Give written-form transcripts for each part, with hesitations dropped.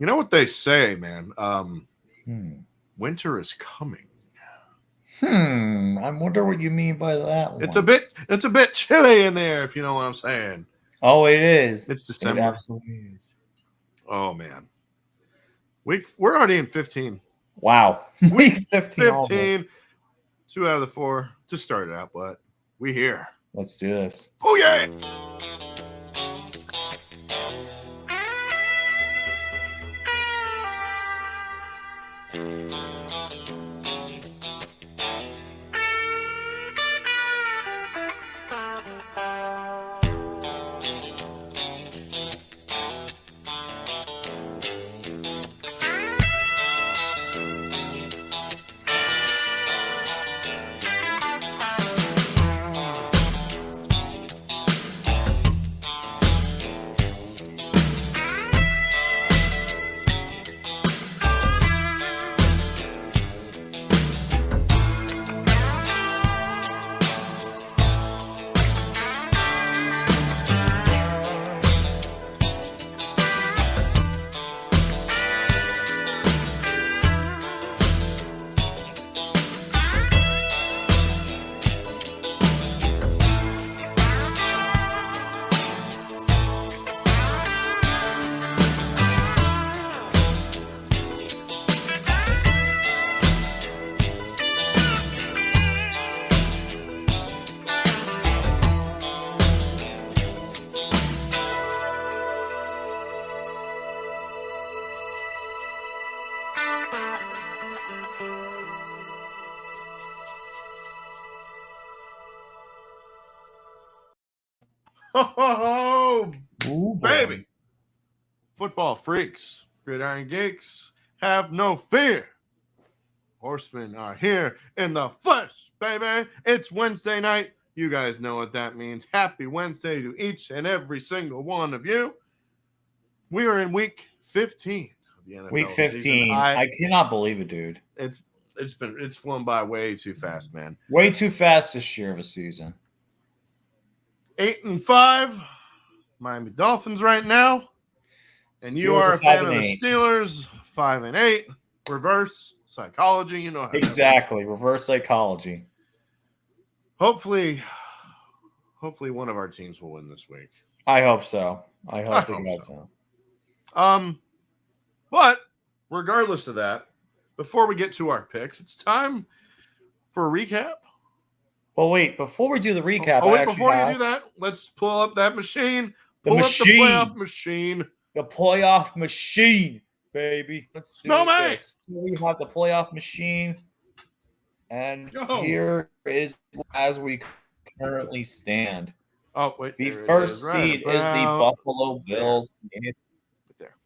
You know what they say, man? Hmm. Winter is coming. I wonder what you mean by that It's a one. bit chilly in there, if you know what I'm saying. Oh, it is. It's It December. absolutely is. Oh man. We're already in 15. Wow. Week Week 15 almost. 15. 2 out of the 4. Just started out, but we here. Let's do this. Oh yeah. Oh, Ooh, baby. boy. Football freaks, gridiron geeks, have no fear. Horsemen are here in the flesh, baby. It's Wednesday night. You guys know what that means. Happy Wednesday to each and every single one of you. We are in week 15 of the NFL Week season. 15. I cannot believe it, dude. It's flown by way too fast, man. Way too fast this year of a season. 8-5, Miami Dolphins right now. And you Steelers are a fan of the 5-8. Steelers, 5-8. Reverse psychology, you know how Exactly. Reverse psychology. Hopefully one of our teams will win this week. I hope so. I hope so. so. But regardless of that, before we get to our picks, it's time for a recap. Well, wait, before we do the recap, before you do that, let's pull up that machine. Pull up the playoff machine. The playoff machine, baby. Let's do Snowman! this. So we have the playoff machine. And here is as we currently stand. Oh, wait. The first seed is the Buffalo Bills. Right there.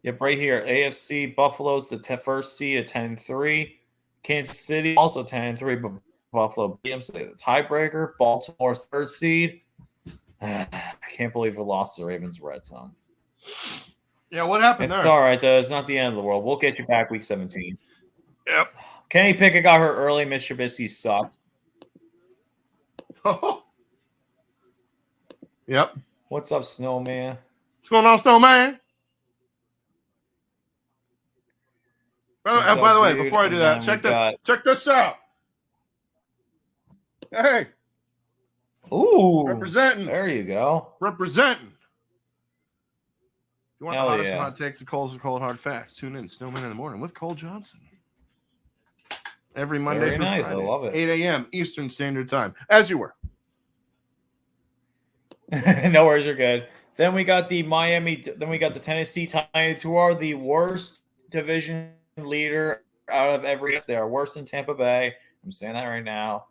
Yep, right here. AFC, Buffalo's the first seed at 10-3. Kansas City also 10-3, but Buffalo beat them, so they're the tiebreaker. Baltimore's third seed. I can't believe we lost the Ravens Red Zone. Yeah, what happened It's there? all right, though. It's not the end of the world. We'll get you back week 17. Yep. Kenny Pickett got hurt early. Mitch Trubisky sucks. Yep. What's up, Snowman? What's going on, Snowman? By the way, before I do that, check this out. Hey. Ooh. Representing. There you go. Representing. You want Hell the hottest yeah. hot takes and Cole's cold hard facts? Tune in Snowman in the Morning with Cole Johnson. Every Monday Very through nice. Friday, I love it. 8 a.m. Eastern Standard Time, as you were. No worries, you're good. Then we got the Tennessee Titans, who are the worst division leader out of every. They are worse than Tampa Bay. I'm saying that right now.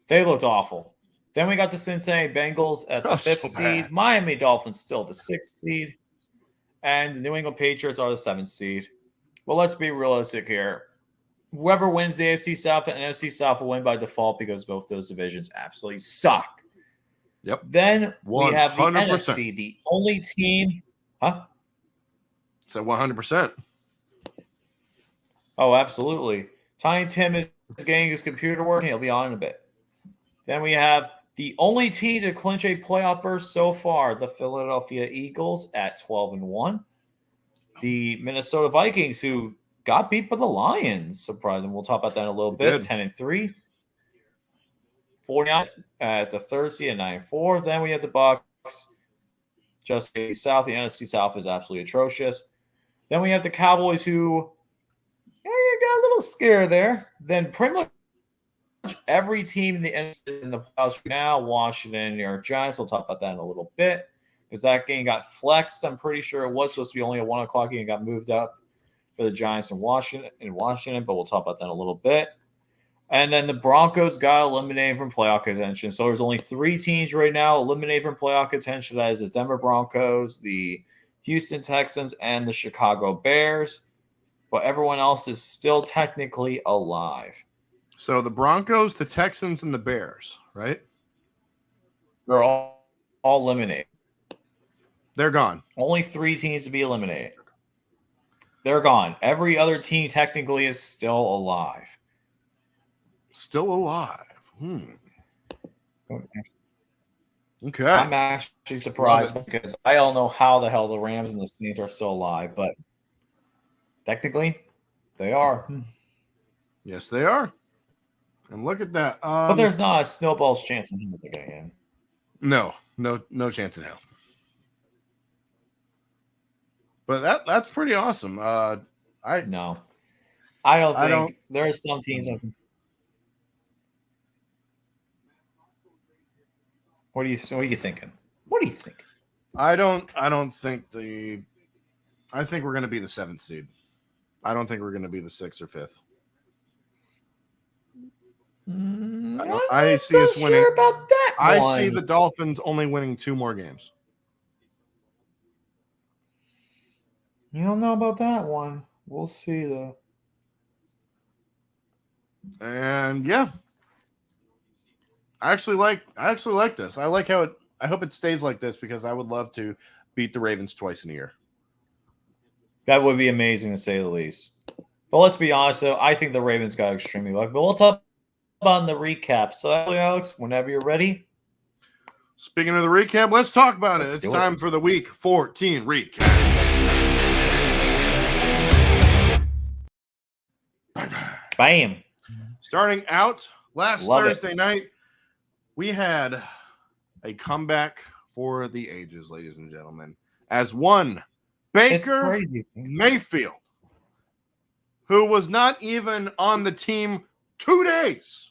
They looked awful. Then we got the Cincinnati Bengals at the 5th seed. Miami Dolphins still the 6th seed. And the New England Patriots are the 7th seed. Well, let's be realistic here. Whoever wins the AFC South and NFC South will win by default because both those divisions absolutely suck. Yep. Then 100%. we have the NFC, the only team. Huh? It's at 100%. Oh, absolutely. Tiny Tim is getting his computer working. He'll be on in a bit. Then we have the only team to clinch a playoff berth so far, the Philadelphia Eagles at 12-1. the Minnesota Vikings, who got beat by the Lions. Surprising. We'll talk about that in a little bit. 10-3. 49 at the third seed at 9-4. Then we have the Bucks. Just the South. The NFC South is absolutely atrocious. Then we have the Cowboys, who got a little scared there. Then pretty much every team in the NFC in the playoffs right now, Washington, New York Giants. We'll talk about that in a little bit because that game got flexed. I'm pretty sure it was supposed to be only a 1 o'clock game and got moved up for the Giants in Washington, but we'll talk about that in a little bit. And then the Broncos got eliminated from playoff contention. So there's only 3 teams right now eliminated from playoff contention. That is the Denver Broncos, the Houston Texans, and the Chicago Bears. But everyone else is still technically alive. So the Broncos, the Texans, and the Bears, right? They're all eliminated. They're gone. Only 3 teams to be eliminated. They're gone. Every other team technically is still alive. Still alive. Okay. I'm actually surprised because I don't know how the hell the Rams and the Saints are still alive, but technically they are. Yes, they are. And look at that. But there's not a snowball's chance in hell they're getting in. No chance in hell. But that's pretty awesome. I don't think there are some teams that. What are you thinking? What do you think? I don't think I think we're going to be the 7th seed. I don't think we're going to be the 6th or 5th. I see us winning. Sure about that I see the Dolphins only winning 2 more games. You don't know about that one. We'll see though. And yeah. I actually like this. I like how I hope it stays like this because I would love to beat the Ravens twice in a year. That would be amazing to say the least. But let's be honest though, I think the Ravens got extremely lucky. But we'll talk about in the recap. So Alex, whenever you're ready. Speaking of the recap, let's talk about it. It's time for the Week 14 recap. Bam. Starting out last Thursday night, we had a comeback for the ages, ladies and gentlemen, as one Baker Mayfield, who was not even on the team 2 days,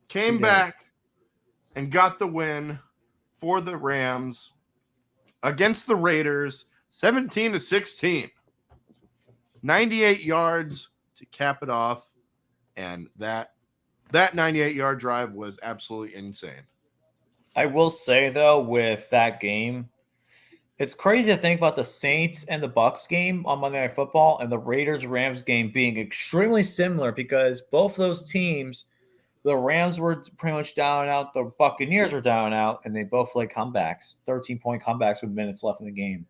came back and got the win for the Rams against the Raiders, 17-16. 98 yards to cap it off, and that 98-yard drive was absolutely insane. I will say, though, with that game, it's crazy to think about the Saints and the Bucks game on Monday Night Football and the Raiders-Rams game being extremely similar because both those teams, the Rams were pretty much down and out, the Buccaneers were down and out, and they both played comebacks, 13-point comebacks with minutes left in the game.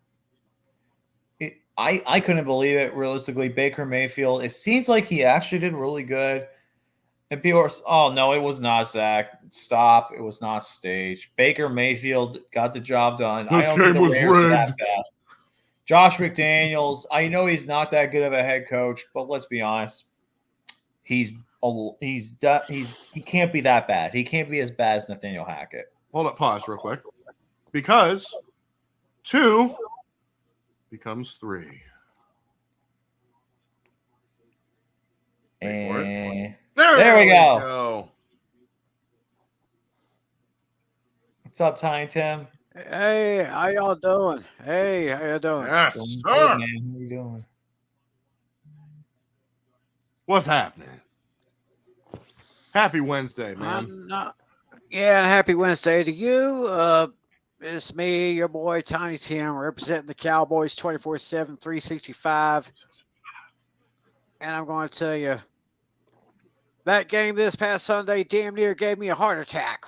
I couldn't believe it, realistically. Baker Mayfield, it seems like he actually did really good. And people are, oh, no, it was not Zach. Stop. It was not staged. Baker Mayfield got the job done. This game was rigged. Josh McDaniels, I know he's not that good of a head coach, but let's be honest. He can't be that bad. He can't be as bad as Nathaniel Hackett. Hold up, pause real quick. Because 2 becomes 3. And there we go. What's up, Tiny Tim? Hey, how y'all doing? Hey, how y'all doing? Yes, Doing sir. good, man. How you doing? What's happening? Happy Wednesday, man. Happy Wednesday to you. It's me, your boy Tiny Tim, representing the Cowboys 24/7, 365. And I'm going to tell you, that game this past Sunday damn near gave me a heart attack.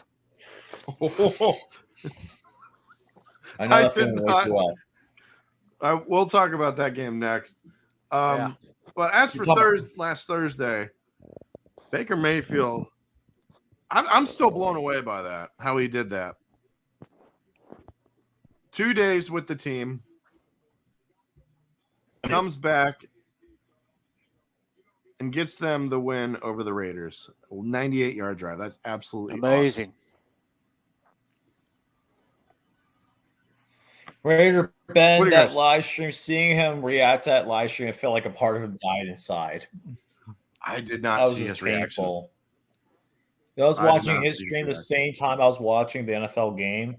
I did not. We'll talk about that game next. But as for last Thursday, Baker Mayfield, I'm still blown away by that, how he did that. 2 days with the team, comes back and gets them the win over the Raiders. A 98-yard drive. That's absolutely amazing. awesome. Raider What Ben, do you that guys- live stream, seeing him react to that live stream, it felt like a part of him died inside. I did That not was see just his reaction. painful. I was I did watching not his see his stream the reaction. same time I was watching the NFL game.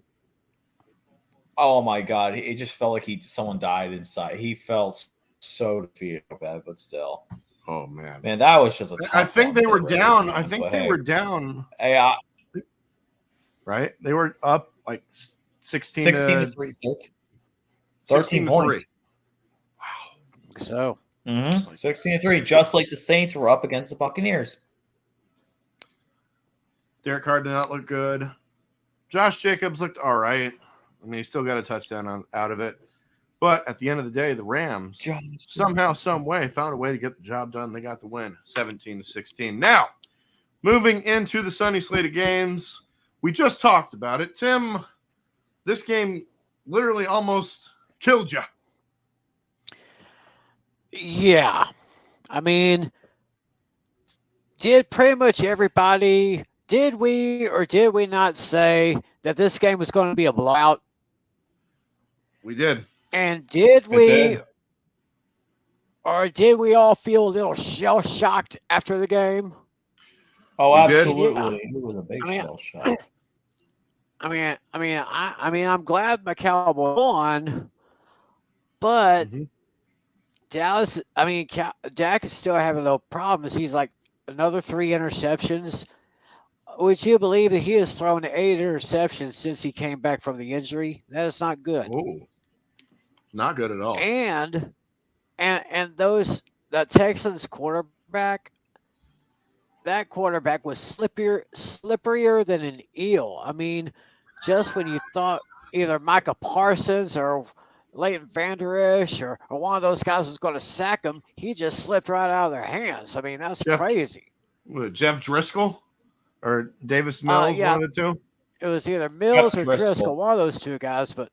Oh my god, it just felt like someone died inside. He felt so defeated, bad, but still. Oh man, that was just a tough I think one they for were the Raiders, down. man, I think but they hey. were down. Hey, Right? They were up like 16 to to 3, 13 points. 3. Wow. So, Just like 16 to 3, just like the Saints were up against the Buccaneers. Derek Carr did not look good. Josh Jacobs looked all right. I mean, he still got a touchdown out of it. But at the end of the day, the Rams somehow, some way found a way to get the job done. They got the win, 17-16. Now, moving into the sunny slate of games, we just talked about it. Tim, this game literally almost killed you. yeah. I mean, did pretty much everybody, did we or did we not say that this game was going to be a blowout? We did. And did we, did. or did we all feel a little shell shocked after the game? Oh, We did. absolutely. It was a big shell shock. I'm glad my Cowboys won, but Dallas. Dak is still having little problems. He's like another 3 interceptions. Would you believe that he has thrown 8 interceptions since he came back from the injury? That is not good. Oh, not good at all. And that Texans quarterback. That quarterback was slipperier than an eel. I mean, just when you thought either Micah Parsons or Leighton Vander Esch or one of those guys was going to sack him, he just slipped right out of their hands. I mean, that's crazy. Jeff Driscoll or Davis Mills, yeah. one of the two? It was either Mills or Driscoll. Driscoll, one of those two guys. But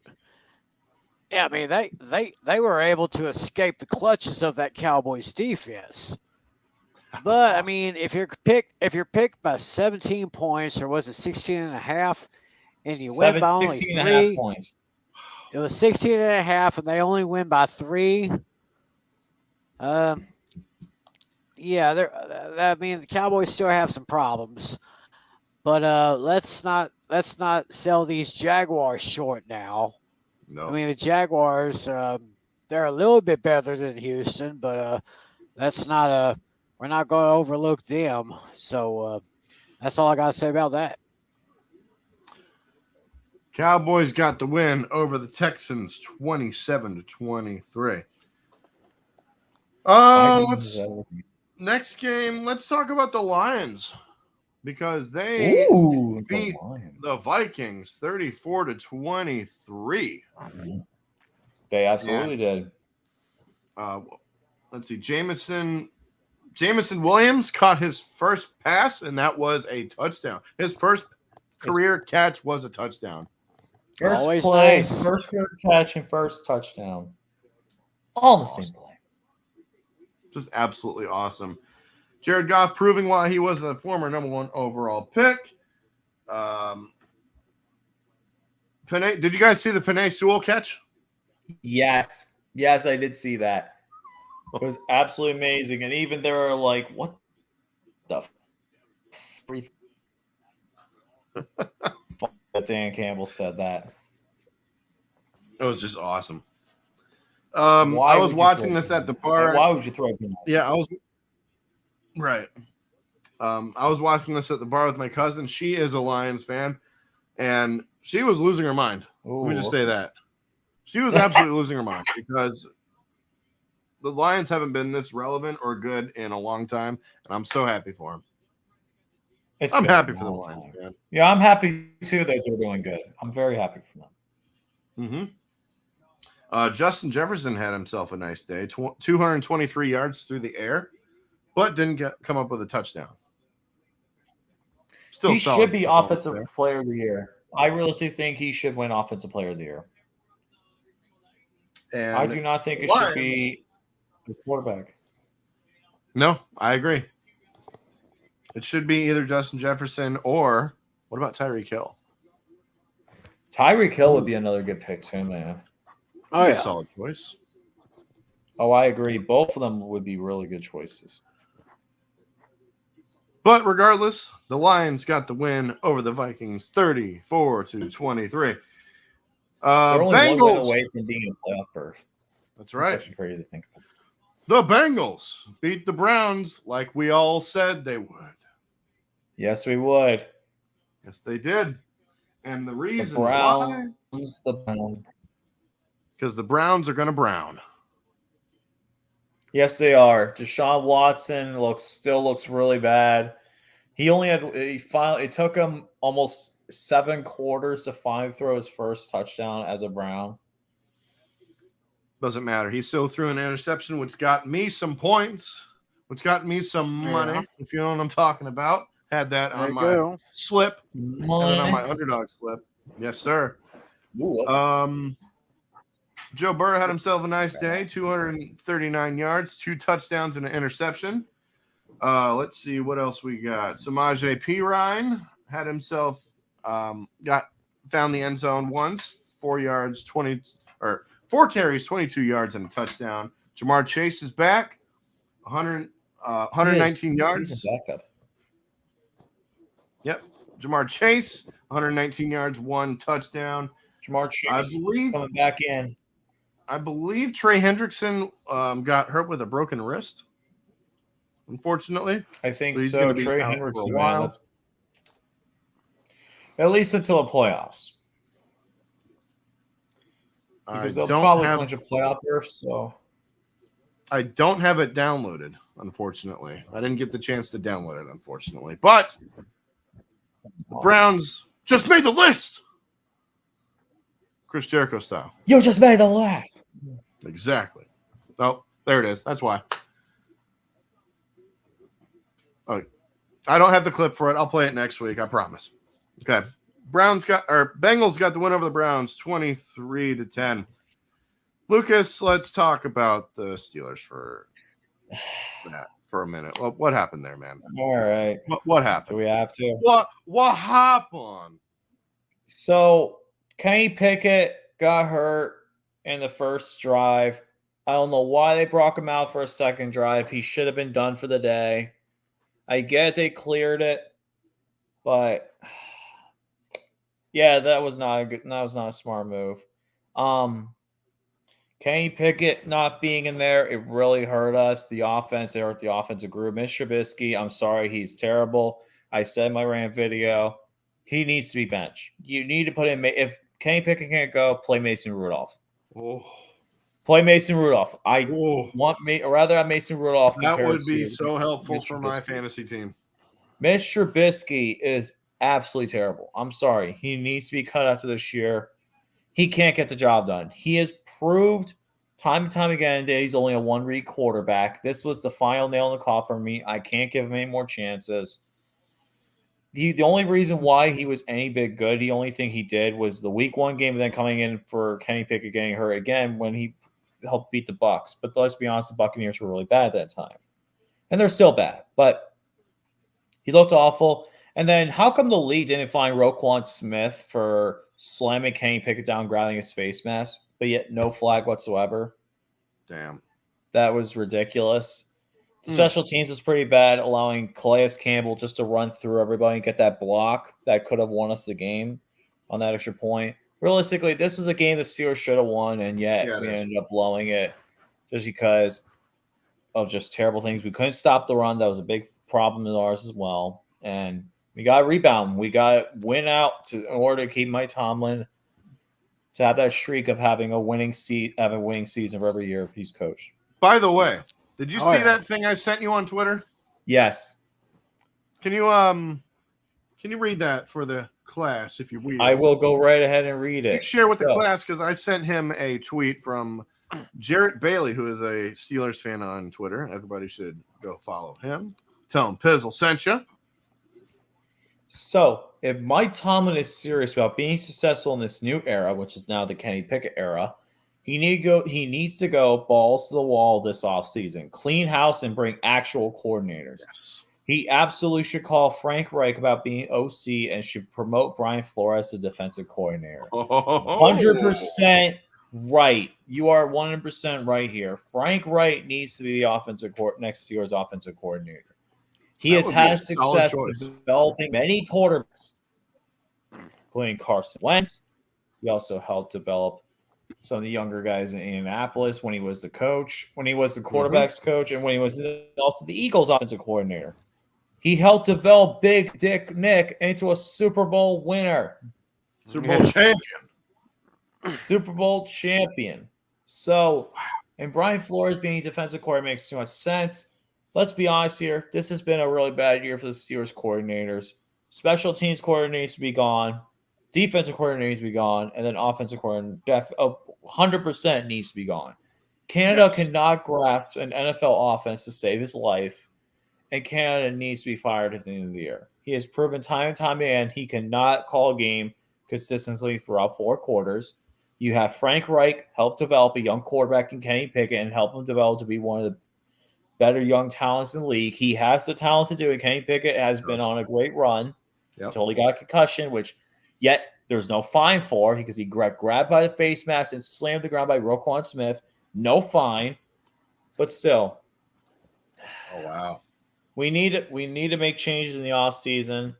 yeah, I mean, they were able to escape the clutches of that Cowboys defense. But I mean, if you're picked by 17 points, or was it 16.5, and you win by only 3 points. It was 16.5, and they only win by 3. Yeah, I mean, the Cowboys still have some problems, but let's not sell these Jaguars short now. No. I mean, the Jaguars, they're a little bit better than Houston, but that's not we're not going to overlook them. So that's all I got to say about that. Cowboys got the win over the Texans 27-23. Next game, let's talk about the Lions because they beat the Vikings 34-23. They absolutely did. Let's see. Jameson Williams caught his first pass, and that was a touchdown. His first career catch was a touchdown. First Always play, nice. first career catch, and first touchdown. All in the same play. Just absolutely awesome. Jared Goff proving why he was the former number 1 overall pick. Did you guys see the Penei Sewell catch? Yes, I did see that. It was absolutely amazing, and even they were like, "What the?" Dan Campbell said that. It was just awesome. I was watching this at the bar. Why would you throw it? Yeah, I was right. I was watching this at the bar with my cousin. She is a Lions fan, and she was losing her mind. Ooh. Let me just say that. She was absolutely losing her mind because the Lions haven't been this relevant or good in a long time, and I'm so happy for them. I'm happy for the Lions, man. Yeah, I'm happy too that they're doing good. I'm very happy for them. Justin Jefferson had himself a nice day, 223 yards through the air, but didn't come up with a touchdown. Still, he should be offensive player of the year. I really think he should win offensive player of the year. And I do not think it should be The quarterback. No, I agree. It should be either Justin Jefferson or what about Tyreek Hill? Tyreek Hill would be another good pick too, man. Oh, Be a yeah. solid choice. Oh, I agree. Both of them would be really good choices. But regardless, the Lions got the win over the Vikings 34-23. They're only one win Bengals. away from being a playoff berth. That's That's right. actually crazy to think about. The Bengals beat the Browns like we all said they would. Yes, we would. Yes, they did. And the The reason why? Browns, the Browns. Because the Browns are going to brown. Yes, they are. Deshaun Watson still looks really bad. It took him almost 7 quarters to finally throw his first touchdown as a Brown. Doesn't matter. He still threw an interception, which got me some points, which got me some money, Yeah. if you know what I'm talking about. Had that There on you my go. slip and then on my underdog slip. Yes, sir. Ooh, Joe Burrow had himself a nice day, 239 yards, 2 touchdowns, and an interception. Let's see what else we got. Samaje Perine had himself found the end zone once, 4 carries, 22 yards, and a touchdown. Jamar Chase is back, 119 yards. He's a backup. Yep, Jamar Chase, 119 yards, 1 touchdown. Jamar Chase coming back in. I believe Trey Hendrickson got hurt with a broken wrist. Unfortunately, I think he's so. going to be Trey out Hendrickson, for a while. At least until the playoffs. Because they'll probably clinch a playoff berth. So I don't have it downloaded, unfortunately. I didn't get the chance to download it, unfortunately. But the Browns just made the list. Chris Jericho style. You just made the list. Exactly. Oh, there it is. That's why. Oh, I don't have the clip for it. I'll play it next week. I promise. Okay. Bengals got the win over the Browns 23-10. Lucas, let's talk about the Steelers for a minute. What happened there, man? All right. What happened? Do we have to? What happened? So Kenny Pickett got hurt in the first drive. I don't know why they brought him out for a second drive. He should have been done for the day. I get they cleared it, but yeah, that was not a smart move. Kenny Pickett not being in there, it really hurt us. The offense, it hurt the offensive group. Mr. Trubisky, I'm sorry, he's terrible. I said in my rant video, he needs to be benched. You need to put in, if Kenny Pickett can't go, play Mason Rudolph. Oh. Play Mason Rudolph. I Oh. want me, or rather have Mason Rudolph. That would be so helpful for my fantasy team. Mr. Trubisky is absolutely terrible. I'm sorry. He needs to be cut after this year. He can't get the job done. He has proved time and time again that he's only a one-read quarterback. This was the final nail in the coffin for me. I can't give him any more chances. The only reason why he was any bit good, the only thing he did was the week 1 game and then coming in for Kenny Pickett getting hurt again when he helped beat the Bucs. But let's be honest, the Buccaneers were really bad at that time. And they're still bad. But he looked awful. And then how come the league didn't find Roquan Smith for slamming Kenny Pickett down, grabbing his face mask, but yet no flag whatsoever? Damn. That was ridiculous. The special teams was pretty bad, allowing Calais Campbell just to run through everybody and get that block that could have won us the game on that extra point. Realistically, this was a game the Steelers should have won, and yet we ended up blowing it just because of just terrible things. We couldn't stop the run. That was a big problem of ours as well. And we got to rebound. We got to win out in order to keep Mike Tomlin to have that streak of having a winning season for every year if he's coached. By the way, did you see that thing I sent you on Twitter? Yes. Can you read that for the class if you will? I will go right ahead and read it. Share with the class because I sent him a tweet from Jarrett Bailey, who is a Steelers fan on Twitter. Everybody should go follow him. Tell him Pizzle sent you. So, if Mike Tomlin is serious about being successful in this new era, which is now the Kenny Pickett era, He needs to go balls to the wall this offseason. Clean house and bring actual coordinators. Yes. He absolutely should call Frank Reich about being OC and should promote Brian Flores as defensive coordinator. 100% right. You are 100% right here. Frank Reich needs to be the next year's offensive coordinator. He has had success developing many quarterbacks, including Carson Wentz. He also helped develop some of the younger guys in Indianapolis when he was the coach, when he was the quarterback's coach, and when he was also the Eagles offensive coordinator. He helped develop Big Dick Nick into a Super Bowl winner. Super Bowl champion. Super Bowl champion. So, and Brian Flores being defensive coordinator makes too much sense. Let's be honest here. This has been a really bad year for the Steelers coordinators. Special teams coordinator needs to be gone. Defensive coordinator needs to be gone. And then offensive coordinator 100% needs to be gone. Canada cannot grasp an NFL offense to save his life. And Canada needs to be fired at the end of the year. He has proven time and time again he cannot call a game consistently throughout 4 quarters. You have Frank Reich help develop a young quarterback in Kenny Pickett and help him develop to be one of the better young talents in the league. He has the talent to do it. Kenny Pickett has been on a great run until he got a concussion, which yet there's no fine for because he got grabbed by the face mask and slammed the ground by Roquan Smith. No fine, but still. Oh, wow. We need to make changes in the offseason.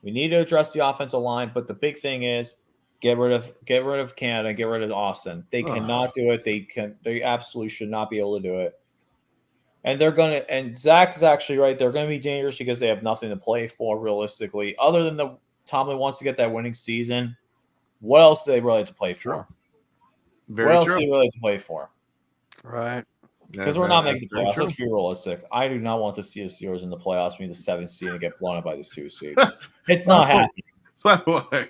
We need to address the offensive line, but the big thing is get rid of Canada, get rid of Austin. They cannot do it. They absolutely should not be able to do it. And Zach is actually right. They're going to be dangerous because they have nothing to play for realistically. Other than Tomlin wants to get that winning season, what else do they really have to play for? Very what true. else do they really have to play for? Right. Because we're not making the playoffs. Let's be realistic. I do not want to see the Steelers in the playoffs be the 7th seed and get blown up by the 2 seed. It's not happening. By the way,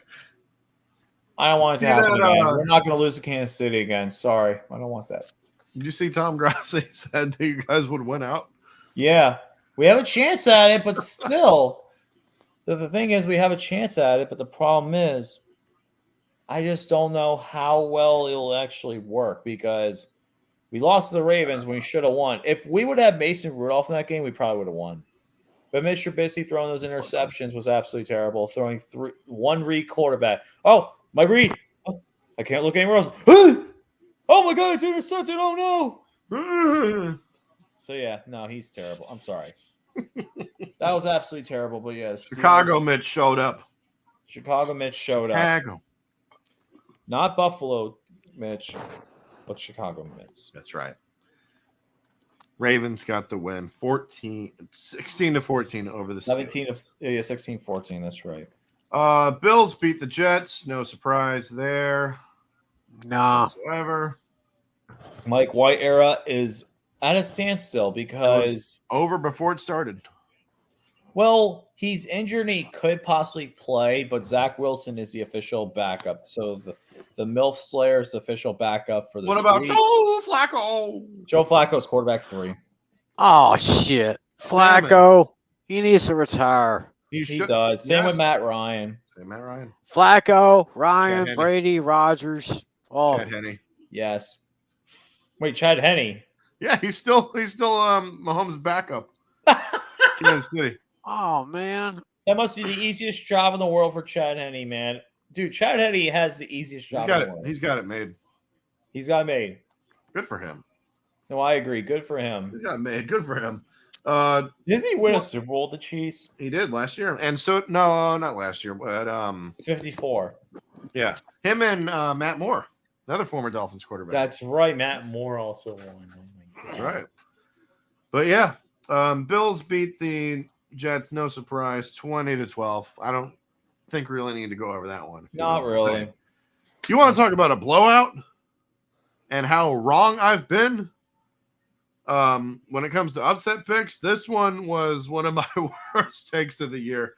I don't want it to happen again. We're not going to lose to Kansas City again. Sorry. I don't want that. Did you see Tom Grassi said that you guys would win out? Yeah. We have a chance at it, but still. The thing is, we have a chance at it, but the problem is I just don't know how well it'll actually work because we lost to the Ravens when we should have won. If we would have Mason Rudolph in that game, we probably would have won. But Mr. Trubisky throwing those interceptions was absolutely terrible. Throwing one read quarterback. Oh, my read. Oh, I can't look anywhere else. Oh, my God, it's intercepted. Oh, no. So, yeah, no, he's terrible. I'm sorry. That was absolutely terrible. But, yeah. Chicago Mitch showed up. Chicago Mitch showed up. Not Buffalo Mitch. But Chicago Mitch. That's right. Ravens got the win 16-14 over the 16-14. That's right. Bills beat the Jets. No surprise there. Nah. Whatsoever. Mike White era is at a standstill because over before it started. Well, he's injured and he could possibly play, but Zach Wilson is the official backup. So the MILF Slayer is the official backup for the. What about Joe Flacco? Joe Flacco's quarterback 3. Oh shit, Flacco. He needs to retire. He does. Same with Matt Ryan. Flacco, Ryan, Brady, Rodgers. Oh, Chad Henne. Yes. Wait, Chad Henne. Yeah, he's still Mahomes' backup. Kansas City. Oh man, that must be the easiest job in the world for Chad Henne, man. Dude, Chad Henne has the easiest job. He's got it made. He's got it made. Good for him. No, I agree. Good for him. He's got it made. Good for him. Didn't he win a Super Bowl with the Chiefs? He did last year. And so no, not last year, but 54. Yeah. Him and Matt Moore, another former Dolphins quarterback. That's right. Matt Moore also won. That's right. But yeah, Bills beat the Jets, no surprise, 20-12. I don't think we really need to go over that one. Not really. You want to talk about a blowout and how wrong I've been? When it comes to upset picks, this one was one of my worst takes of the year.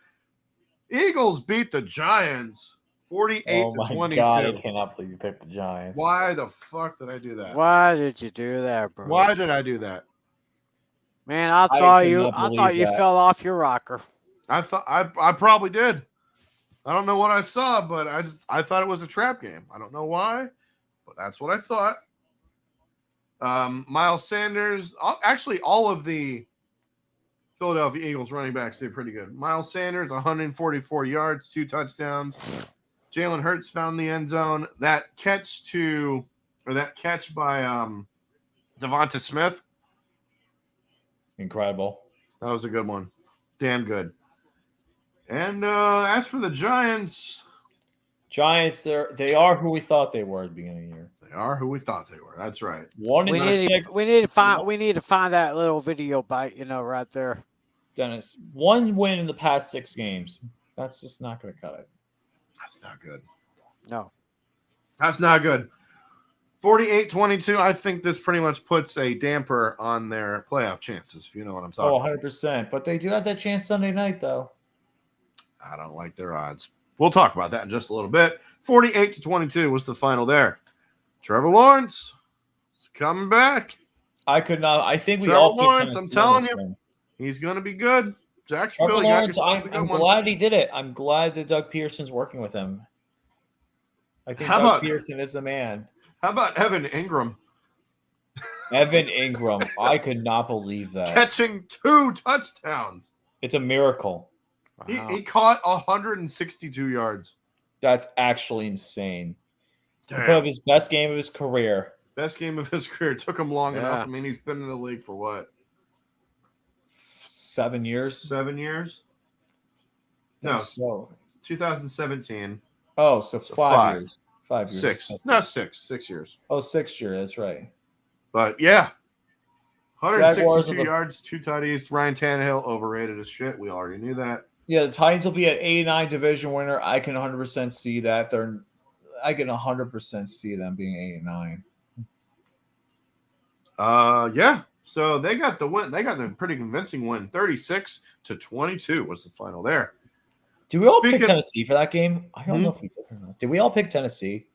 Eagles beat the Giants 48-22. God, I cannot believe you picked the Giants. Why the fuck did I do that? Why did you do that, bro? Why did I do that? Man, I thought you fell off your rocker. I probably did. I don't know what I saw, but I thought it was a trap game. I don't know why, but that's what I thought. Miles Sanders, actually, all of the Philadelphia Eagles running backs did pretty good. Miles Sanders, 144 yards, 2 touchdowns. Jalen Hurts found the end zone. That catch by Devonta Smith. Incredible. That was a good one. Damn good. And as for the Giants, they are who we thought they were at the beginning of the year. they are who we thought they were. That's right. 1-6. We need to find that little video bite, right there. Dennis, 1 win in the past 6 games. That's just not going to cut it. That's not good. No. That's not good. 48-22. I think this pretty much puts a damper on their playoff chances, if you know what I'm talking about. 100%. But they do have that chance Sunday night, though. I don't like their odds. We'll talk about that in just a little bit. 48-22 was the final there. Trevor Lawrence is coming back. I think we Trevor all picked Lawrence, I'm Tennessee telling on this you, one. He's going to be good. Jacksonville, Trevor you got Lawrence, yourself a good I'm one. glad he did it. I'm glad that Doug Pearson's working with him. I think Doug Pearson is the man. How about Evan Ingram? Evan Ingram. I could not believe that. Catching 2 touchdowns. It's a miracle. Wow. He caught 162 yards. That's actually insane. He Damn. put up his best game of his career. Best game of his career. Took him long Yeah. enough. I mean, he's been in the league for what? 7 years? 7 years? No, So, 2017. so 5 5. years. 5 years. 6. No, 6. 6 years. Oh, 6 years. That's right. But yeah. Jaguars 162 are the- yards, 2 tutties. Ryan Tannehill overrated as shit. We already knew that. Yeah, the Titans will be an 8-9 division winner. I can 100% see that. I can 100% see them being 8-9. Yeah. So they got the win. They got the pretty convincing win. 36-22 was the final there. Did we all Speaking- pick Tennessee for that game? I don't know if we did or not. Did we all pick Tennessee?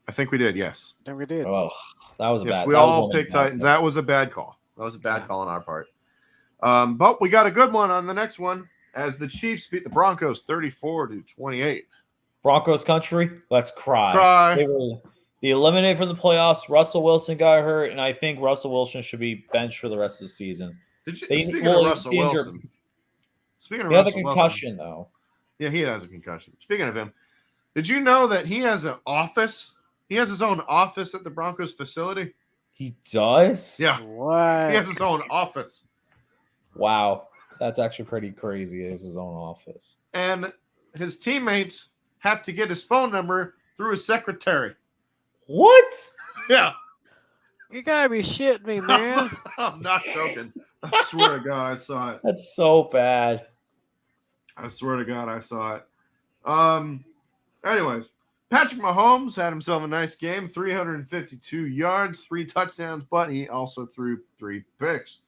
I think we did, yes. Then we did. Oh, that was a Yes, bad. we that was all one of the picked bad Titans. picks. That was a bad call. That was a bad call on our part. But we got a good one on the next one as the Chiefs beat the Broncos 34-28. Broncos country, let's cry. Cry. They were eliminated from the playoffs. Russell Wilson got hurt, and I think Russell Wilson should be benched for the rest of the season. Speaking of Russell Wilson. Speaking of He had a Russell concussion, though. Yeah, he has a concussion. Speaking of him, did you know that he has an office? He has his own office at the Broncos facility. He does? Yeah, What? he has his own office. Wow. That's actually pretty crazy. It is his own office. And his teammates have to get his phone number through his secretary. What? Yeah. You gotta be shitting me, man. I'm not joking. I swear to God, I saw it. That's so bad. I swear to God, I saw it. Anyways, Patrick Mahomes had himself a nice game, 352 yards, 3 touchdowns, but he also threw 3 picks.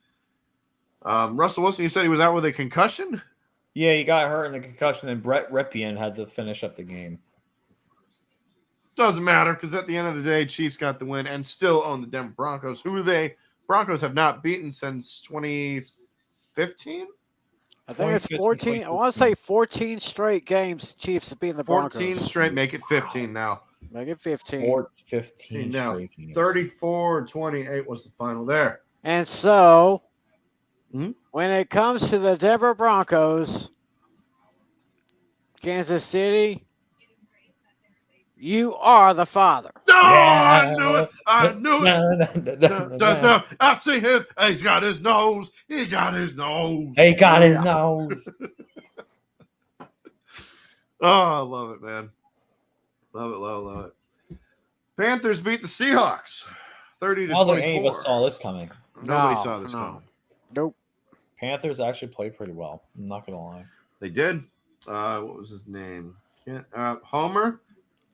Russell Wilson, you said he was out with a concussion? Yeah, he got hurt in the concussion, and Brett Ripien had to finish up the game. Doesn't matter because at the end of the day, Chiefs got the win and still own the Denver Broncos, Broncos have not beaten since 2015? I think it's 2015, 14. I want to say 14 straight games. Chiefs have beaten the Broncos. 14 straight, make it 15 now. Make it 15. 15 Now, straight games. 34-28 was the final there. And so, Hmm? when it comes to the Denver Broncos, Kansas City, you are the father. Oh, Yeah. I knew it. I knew it. Dun, dun, dun. I see him. He's got his nose. He got his nose. He got his nose. Oh, I love it, man. Love it, love it. Panthers beat the Seahawks 30-24. I don't think any of us saw this coming. Nobody No, saw this no. coming. Nope. Panthers actually played pretty well. I'm not gonna lie. They did. What was his name? Homer.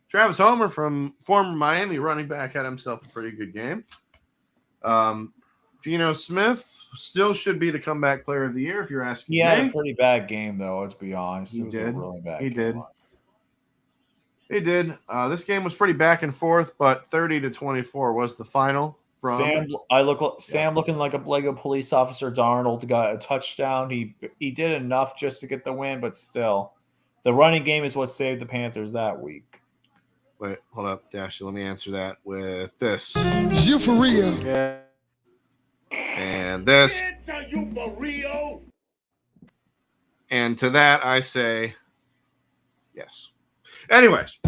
Travis Homer from former Miami running back had himself a pretty good game. Geno Smith still should be the comeback player of the year if you're asking He had me. a pretty bad game, though. Let's be honest. He It was a did. really bad He game. did. He did. This game was pretty back and forth, but 30-24 was the final. Sam looking like a police officer. Darnold got a touchdown. He did enough just to get the win, but still, the running game is what saved the Panthers that week. Wait, hold up, Dashy. Let me answer that with this. You for real? Yeah. And this. Are you for real? And to that, I say yes. Anyways,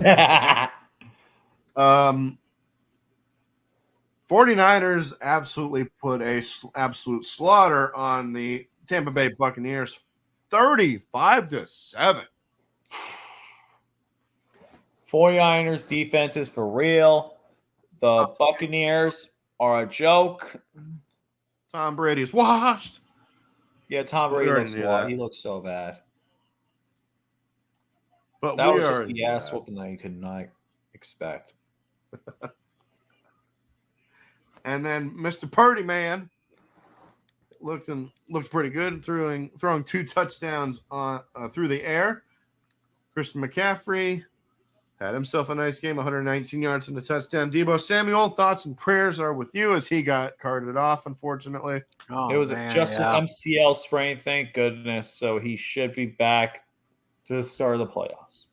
49ers absolutely put a absolute slaughter on the Tampa Bay Buccaneers, 35-7. 49ers defense is for real. The Buccaneers are a joke. Tom Brady's washed. Yeah, Tom We Brady already looks knew wild. that. He looks so bad. But That we was just already the knew ass that. whooping that you could not expect. And then Mr. Purdy Man looked pretty good, throwing 2 touchdowns on through the air. Christian McCaffrey had himself a nice game, 119 yards and a touchdown. Deebo Samuel, thoughts and prayers are with you as he got carted off, unfortunately. Oh, It was man, just yeah. an MCL sprain, thank goodness. So he should be back to the start of the playoffs.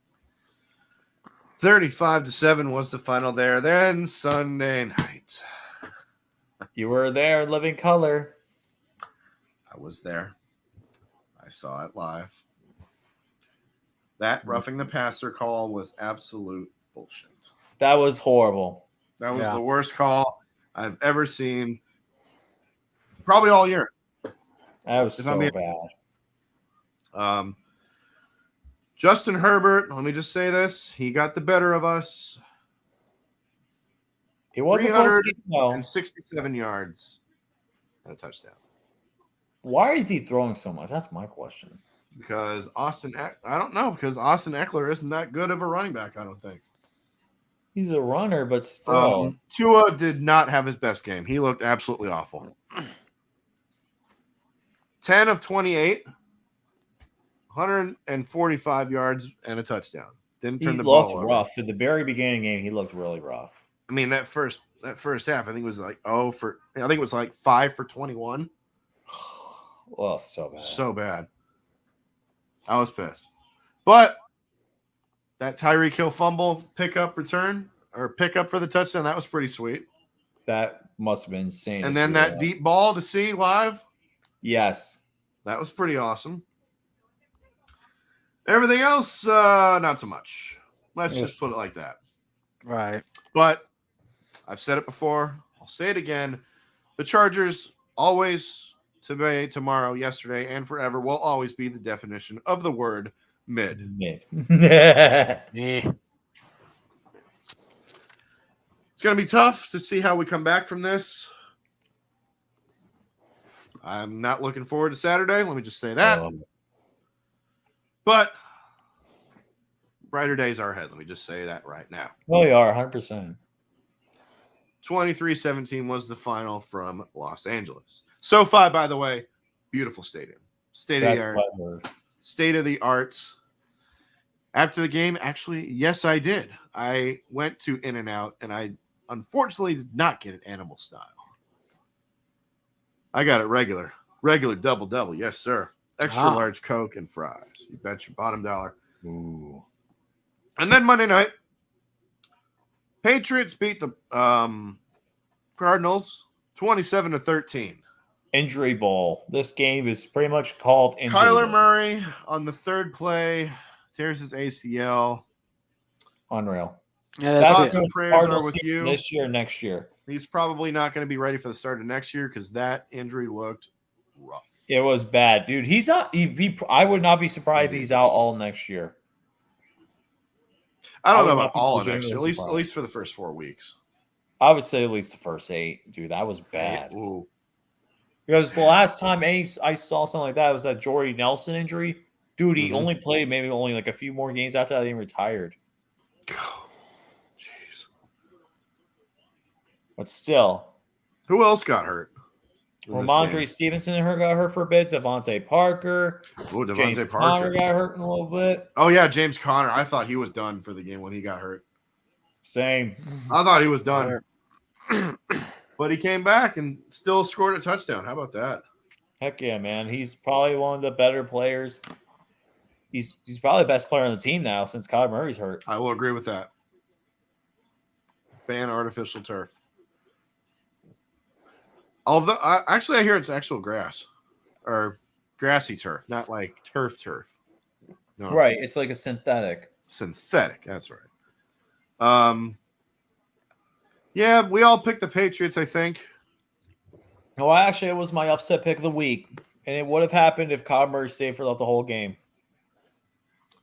35-7 was the final there. Then Sunday night. You were there, living color. I was there. I saw it live. That roughing the passer call was absolute bullshit. That was horrible. That was Yeah. the worst call I've ever seen, probably all year. That was If so I'm being bad. Justin Herbert, let me just say this. He got the better of us. It was a close game, though. 367 yards and a touchdown. Why is he throwing so much? That's my question. Because I don't know, because Austin Eckler isn't that good of a running back, I don't think. He's a runner, but still. Tua did not have his best game. He looked absolutely awful. 10 of 28, 145 yards and a touchdown. Didn't turn He the ball looked over. rough. At the very beginning game, he looked really rough. I mean, that first half, I think it was like I think it was like 5 for 21. Well, so bad. So bad. I was pissed. But that Tyreek Hill fumble pickup for the touchdown, that was pretty sweet. That must have been insane. And to then see that deep ball to see live, Yes. that was pretty awesome. Everything else, not so much. Let's just put it like that. Right. But I've said it before. I'll say it again. The Chargers always, today, tomorrow, yesterday, and forever will always be the definition of the word mid. Mid. Yeah. It's going to be tough to see how we come back from this. I'm not looking forward to Saturday. Let me just say that. But brighter days are ahead. Let me just say that right now. Well, you are 100%. 23-17 was the final from Los Angeles. SoFi, by the way, beautiful stadium. State of the art. After the game, actually, yes, I did. I went to In-N-Out, and I unfortunately did not get it animal style. I got it regular double. Yes, sir. Extra large Coke and fries. You bet your bottom dollar. Ooh. And then Monday night, Patriots beat the Cardinals 27-13. Injury bowl. This game is pretty much called injury Kyler bowl. Murray on the third play tears his ACL. Unreal. Yeah, Thoughts that's it. and prayers Cardinals are with you. this year, next year. He's probably not going to be ready for the start of next year because that injury looked rough. It was bad, dude. He's not. I would not be surprised if he's out all next year. I don't know would about not be all of next year. At legitimately least for the first 4 weeks. I would say at least the first 8, dude. That was bad. Ooh. Because the last time I saw something like that was that Jordy Nelson injury. Dude, he only played maybe only like a few more games after that. He retired. Jeez. But still, Who else got hurt? Ramondre Stevenson got hurt for a bit. Devontae Parker. Oh, James Devontae Conner Parker. got hurt in a little bit. Oh, yeah, James Conner. I thought he was done for the game when he got hurt. Same. I thought he was done. But he came back and still scored a touchdown. How about that? Heck yeah, man. He's probably one of the better players. He's probably the best player on the team now since Kyler Murray's hurt. I will agree with that. ban artificial turf. Although, actually, I hear it's actual grass or grassy turf, not like turf. No, Right. It's like a synthetic. synthetic. That's right. Yeah, we all picked the Patriots, I think. No, actually, it was my upset pick of the week, and it would have happened if Kyler Murray stayed for the whole game.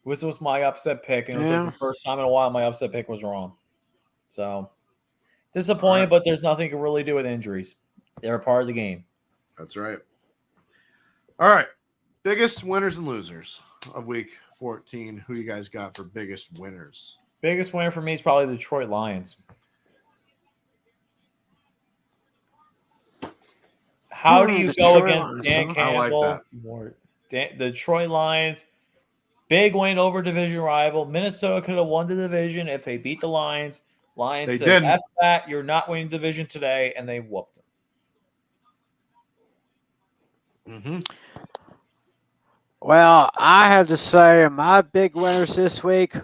This was my upset pick, and it was like the first time in a while my upset pick was wrong. So disappointed, Right. but there's nothing to really do with injuries. They're a part of the game. That's right. All right. Biggest winners and losers of week 14. Who you guys got for biggest winners? Biggest winner for me is probably the Detroit Lions. How do you go against Dan Campbell? The Detroit Lions, big win over division rival. Minnesota could have won the division if they beat the Lions. Lions They said, didn't. F that, you're not winning division today, and they whooped them. Mm-hmm. Well, I have to say my big winners this week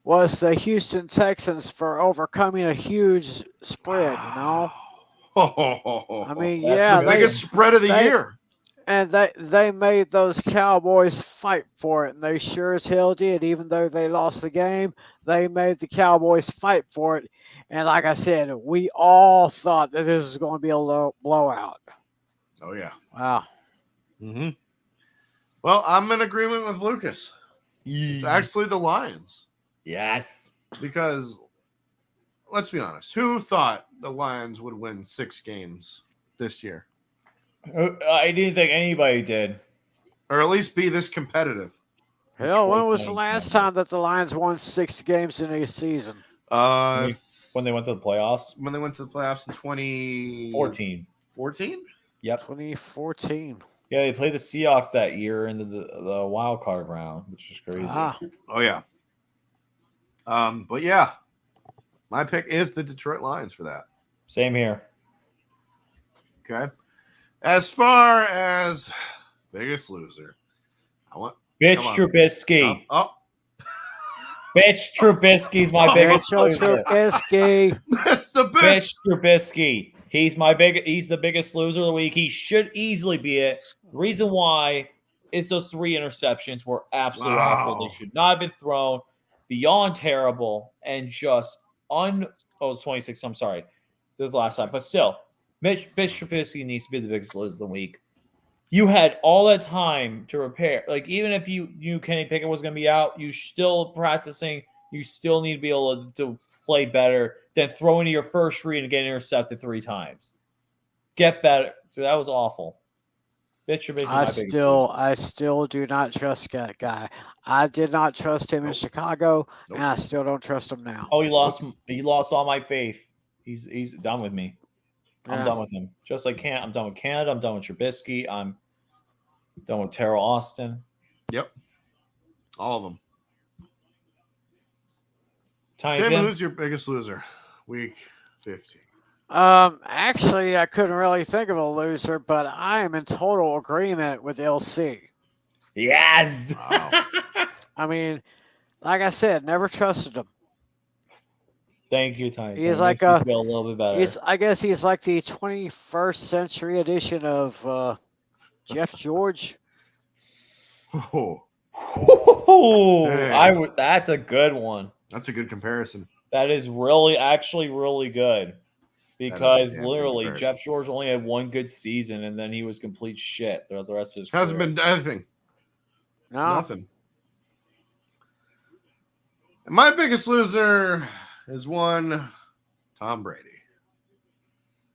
was the Houston Texans for overcoming a huge spread, you know? I mean, That's yeah, the biggest spread of the year. and they made those Cowboys fight for it, and they sure as hell did. Even though they lost the game, they made the Cowboys fight for it. And like I said, we all thought that this was going to be a low blowout. Oh, yeah. Wow. Mm-hmm. Well, I'm in agreement with Lucas. It's actually the Lions. Yes. Because, let's be honest, who thought the Lions would win 6 games this year? I didn't think anybody did. Or at least be this competitive. Hell, when was the last time that the Lions won 6 games in a season? When they went to the playoffs? When they went to the playoffs in 2014. 14? Yep. 2014. Yeah, they played the Seahawks that year in the wild card round, which is crazy. Oh, yeah. But yeah, my pick is the Detroit Lions for that. Same here. Okay. As far as biggest loser, I want Bitch Trubisky. Bitch Trubisky's my biggest loser. Trubisky. That's the Bitch Trubisky. He's the biggest loser of the week. He should easily be it. The reason why is those 3 interceptions were absolutely awful. They should not have been thrown. Beyond terrible and just it's 26. I'm sorry. This is the last time. But still, Bitch Trubisky needs to be the biggest loser of the week. You had all that time to repair. Like, even if you knew Kenny Pickett was going to be out, you still practicing. You still need to be able to play better than throwing to your first read and getting intercepted 3 times. Get better. So that was awful. Bitch Trubisky. I still do not trust that guy. I did not trust him in Chicago, and I still don't trust him now. Oh, he lost all my faith. He's done with me. I'm done with him. Just like I'm done with Canada. I'm done with Trubisky. I'm done with Terrell Austin. Yep. All of them. Tim, who's your biggest loser? Week 15. Actually, I couldn't really think of a loser, but I am in total agreement with LC. Yes. Wow. I mean, like I said, never trusted him. Thank you, Ty. He's like a little bit better. I guess he's like the 21st century edition of Jeff George. Oh. Hey. That's a good one. That's a good comparison. That is actually really good. Because literally, Jeff George only had 1 good season, and then he was complete shit throughout the rest of his career. Hasn't been anything. No. Nothing. And my biggest loser is one Tom Brady.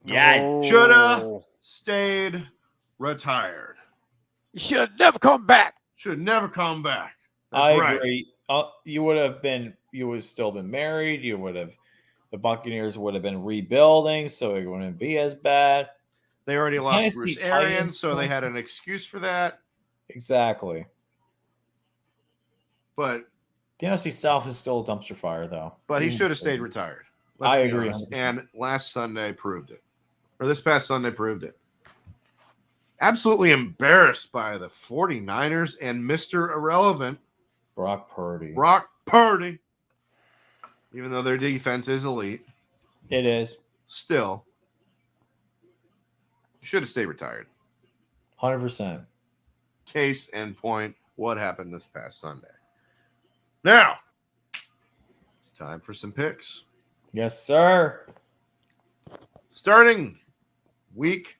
Yes. Shoulda stayed retired. You should never come back. Should never come back. That's I right. agree. You would have still been married. The Buccaneers would have been rebuilding, so it wouldn't be as bad. They already lost Tennessee Bruce Arians, Titans so they had an excuse for that. Exactly. But The NFC South is still a dumpster fire, though. he should have stayed retired. I agree. Honest. And last Sunday proved it. Or this past Sunday proved it. Absolutely embarrassed by the 49ers and Mr. Irrelevant Brock Purdy. even though their defense is elite, It is. still should have stayed retired. 100%. Case in point, what happened this past Sunday. Now, it's time for some picks. Yes, sir. Starting week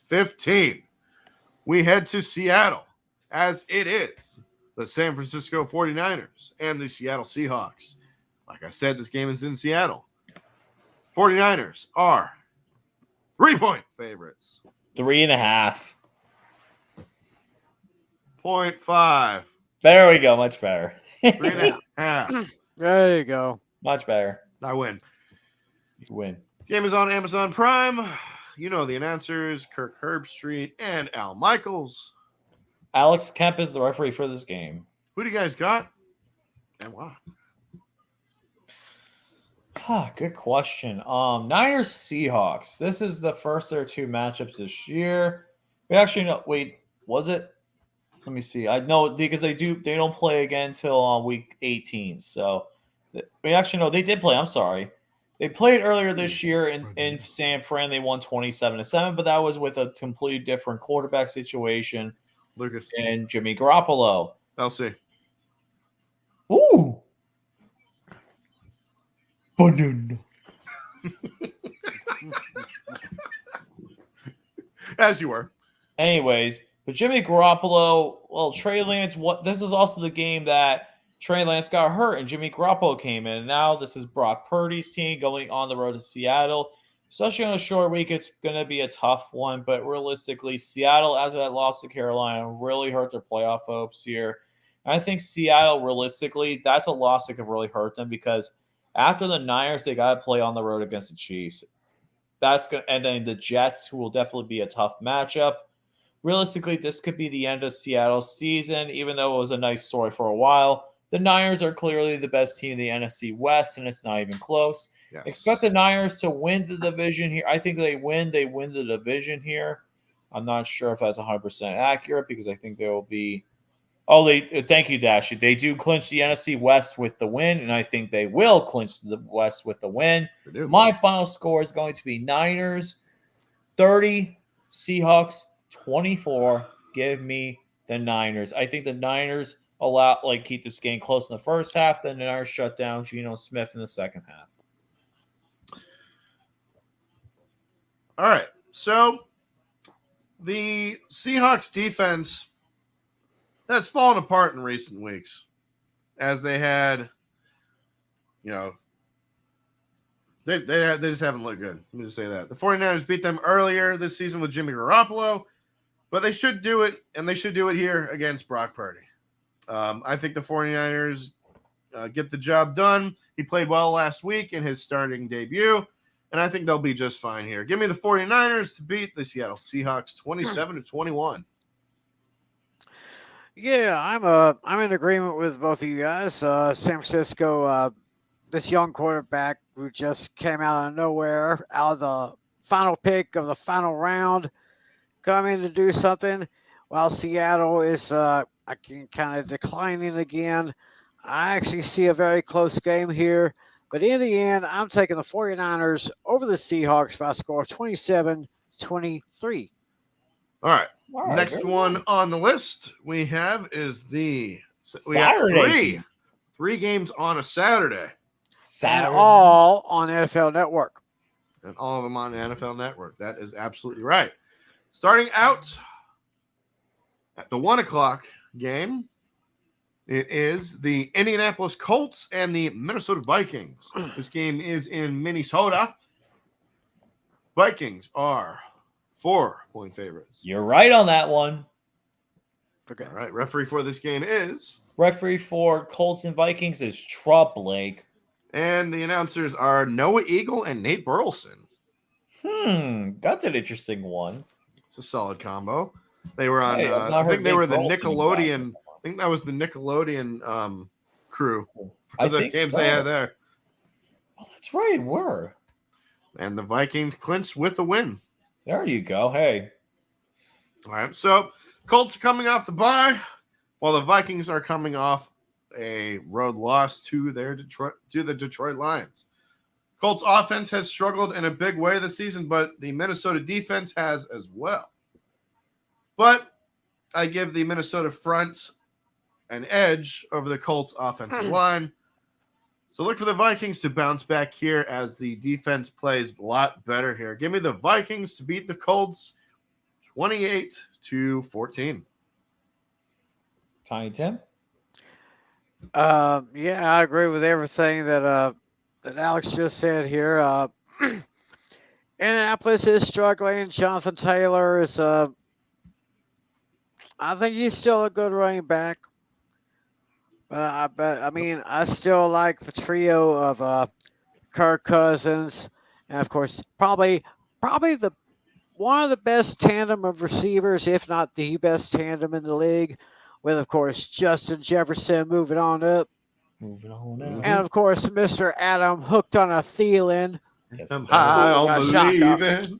15, we head to Seattle, as it is the San Francisco 49ers and the Seattle Seahawks. Like I said, this game is in Seattle. 49ers are 3-point favorites. 3.5. 0.5. There we go. Much better. 3.5. There you go. Much better. I win. You win. This game is on Amazon Prime. You know the announcers, Kirk Herbstreit and Al Michaels. Alex Kemp is the referee for this game. Who do you guys got? And why? Good question. Niners Seahawks. This is the first of their 2 matchups this year. We actually know. Wait, was it? Let me see. I know because they don't play again until week 18. So we actually know they did play. I'm sorry. They played earlier this year in San Fran. They won 27-7, but that was with a completely different quarterback situation. Lucas. And Jimmy Garoppolo. LC. Ooh. Banana. As you were. Anyways, but Jimmy Garoppolo, well, Trey Lance, this is also the game that Trey Lance got hurt and Jimmy Garoppolo came in. And now this is Brock Purdy's team going on the road to Seattle. Especially on a short week, it's going to be a tough one. But realistically, Seattle, after that loss to Carolina, really hurt their playoff hopes here. And I think Seattle, realistically, that's a loss that could really hurt them because after the Niners, they got to play on the road against the Chiefs. And then the Jets, who will definitely be a tough matchup. Realistically, this could be the end of Seattle's season, even though it was a nice story for a while. The Niners are clearly the best team in the NFC West, and it's not even close. Yes. Expect the Niners to win the division here. I think they win the division here. I'm not sure if that's 100% accurate because I think there will be – thank you, Dash. They do clinch the NFC West with the win, and I think they will clinch the West with the win. My final score is going to be Niners 30, Seahawks 24. Give me the Niners. I think the Niners keep this game close in the first half, then the Niners shut down Geno Smith in the second half. All right. So the Seahawks defense has fallen apart in recent weeks as they had, they just haven't looked good. Let me just say that. The 49ers beat them earlier this season with Jimmy Garoppolo, but they should do it, and they should do it here against Brock Purdy. I think the 49ers get the job done. He played well last week in his starting debut, and I think they'll be just fine here. Give me the 49ers to beat the Seattle Seahawks 27-21. Yeah, I'm in agreement with both of you guys. San Francisco, this young quarterback who just came out of nowhere, out of the final pick of the final round, coming to do something, while Seattle is kind of declining again. I actually see a very close game here, but in the end, I'm taking the 49ers over the Seahawks by a score of 27-23. All right. Next one on the list we have is we got three games on a Saturday. And all on NFL Network. And all of them on the NFL Network. That is absolutely right. Starting out at the 1:00 game, it is the Indianapolis Colts and the Minnesota Vikings. This game is in Minnesota. Vikings are 4-point favorites. You're right on that one. Okay. All right. Referee for this game is? Referee for Colts and Vikings is Trupp Blake. And the announcers are Noah Eagle and Nate Burleson. That's an interesting one. It's a solid combo. They were on, I think they were the Nickelodeon. I think that was the Nickelodeon crew for the games they had there. Oh, that's right. We're. And the Vikings clinched with a win. There you go. Hey. All right. So Colts are coming off the bye while the Vikings are coming off a road loss to the Detroit Lions. Colts offense has struggled in a big way this season, but the Minnesota defense has as well. But I give the Minnesota front an edge over the Colts offensive line. So look for the Vikings to bounce back here as the defense plays a lot better here. Give me the Vikings to beat the Colts 28-14. Tiny Tim? Yeah, I agree with everything that Alex just said here. Indianapolis is struggling. Jonathan Taylor is I think he's still a good running back. I still like the trio of Kirk Cousins, and of course, probably the one of the best tandem of receivers, if not the best tandem in the league, with of course Justin Jefferson moving on up, and of course Mr. Adam hooked on a Thielen. I'm high on believing.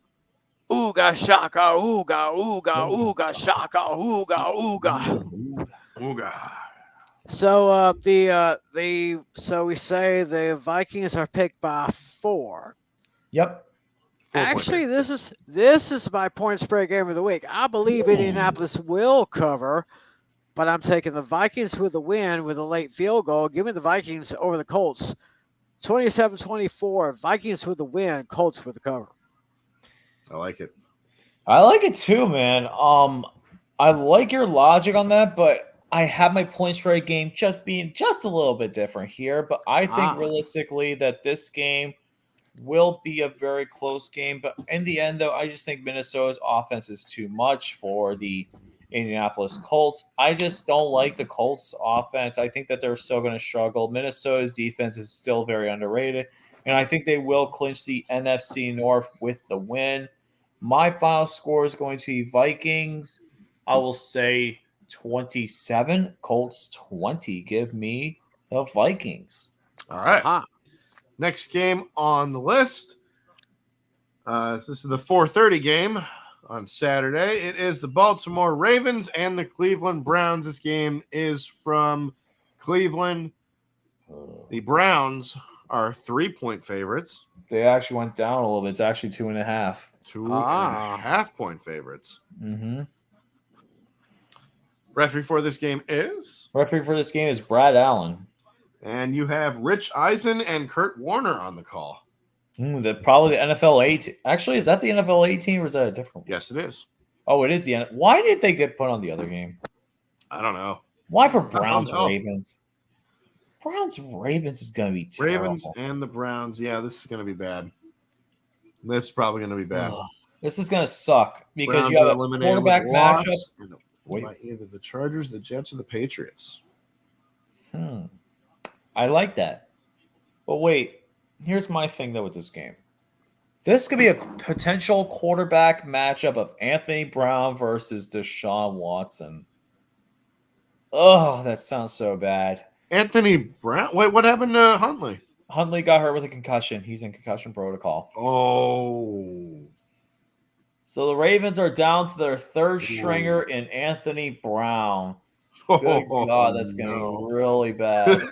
Ooga shaka, ooga, ooga, ooga shaka, ooga, ooga. Ooga. So so we say the Vikings are picked by 4. Yep. Actually, this is my point spread game of the week. I believe Indianapolis will cover, but I'm taking the Vikings with the win with a late field goal. Give me the Vikings over the Colts. 27-24. Vikings with the win, Colts with the cover. I like it. I like it too, man. I like your logic on that, but I have my point spread game just being just a little bit different here. But I think realistically that this game will be a very close game. But in the end, though, I just think Minnesota's offense is too much for the Indianapolis Colts. I just don't like the Colts offense. I think that they're still going to struggle. Minnesota's defense is still very underrated. And I think they will clinch the NFC North with the win. My final score is going to be Vikings. I will say 27, Colts 20. Give me the Vikings. All right. Next game on the list. This is the 4:30 game on Saturday. It is the Baltimore Ravens and the Cleveland Browns. This game is from Cleveland. The Browns are 3-point favorites. They actually went down a little bit. It's actually 2.5. 2.5-point favorites. Mm-hmm. Referee for this game is? Referee for this game is Brad Allen. And you have Rich Eisen and Kurt Warner on the call. Probably the NFL 18. Actually, is that the NFL 18 or is that a different one? Yes, it is. Oh, it is the NFL. Why did they get put on the other game? I don't know. Why for Browns Ravens? Browns Ravens is going to be terrible. Ravens and the Browns. Yeah, this is going to be bad. This is probably going to be bad. This is going to suck because Browns you have a quarterback matchup. By either the Chargers, the Jets, or the Patriots. I like that. But wait, here's my thing, though, with this game. This could be a potential quarterback matchup of Anthony Brown versus Deshaun Watson. Oh, that sounds so bad. Anthony Brown? Wait, what happened to Huntley? Huntley got hurt with a concussion. He's in concussion protocol. Oh. So the Ravens are down to their third stringer in Anthony Brown. Good God, that's going to be really bad.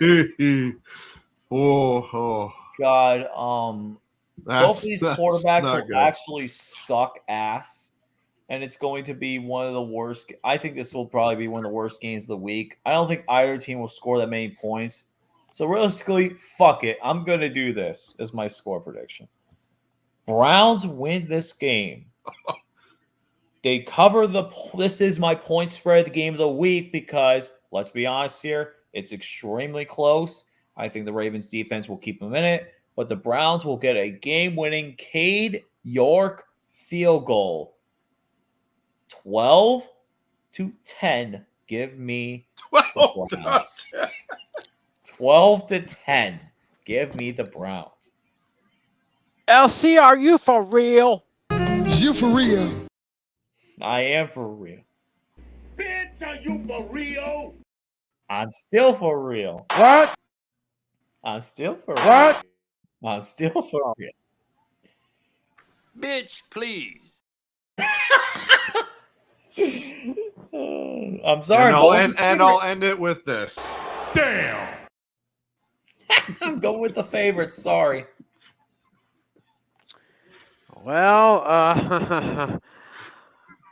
God, both of these quarterbacks will actually suck ass, and it's going to be one of the worst. I think this will probably be one of the worst games of the week. I don't think either team will score that many points. So realistically, fuck it. I'm going to do this as my score prediction. Browns win this game. They cover this is my point spread, the game of the week, because let's be honest here, it's extremely close. I think the Ravens defense will keep them in it, but the Browns will get a game-winning Cade York field goal. 12-10. Give me 12-10. 12-10. Give me the Browns. LC, are you for real? You for real? I am for real. Bitch, are you for real? I'm still for real. What? I'm still for What? real. I'm still for real. Bitch, please. I'm sorry. And I'll end it with this. Damn. I'm going with the favorites. Sorry. Well,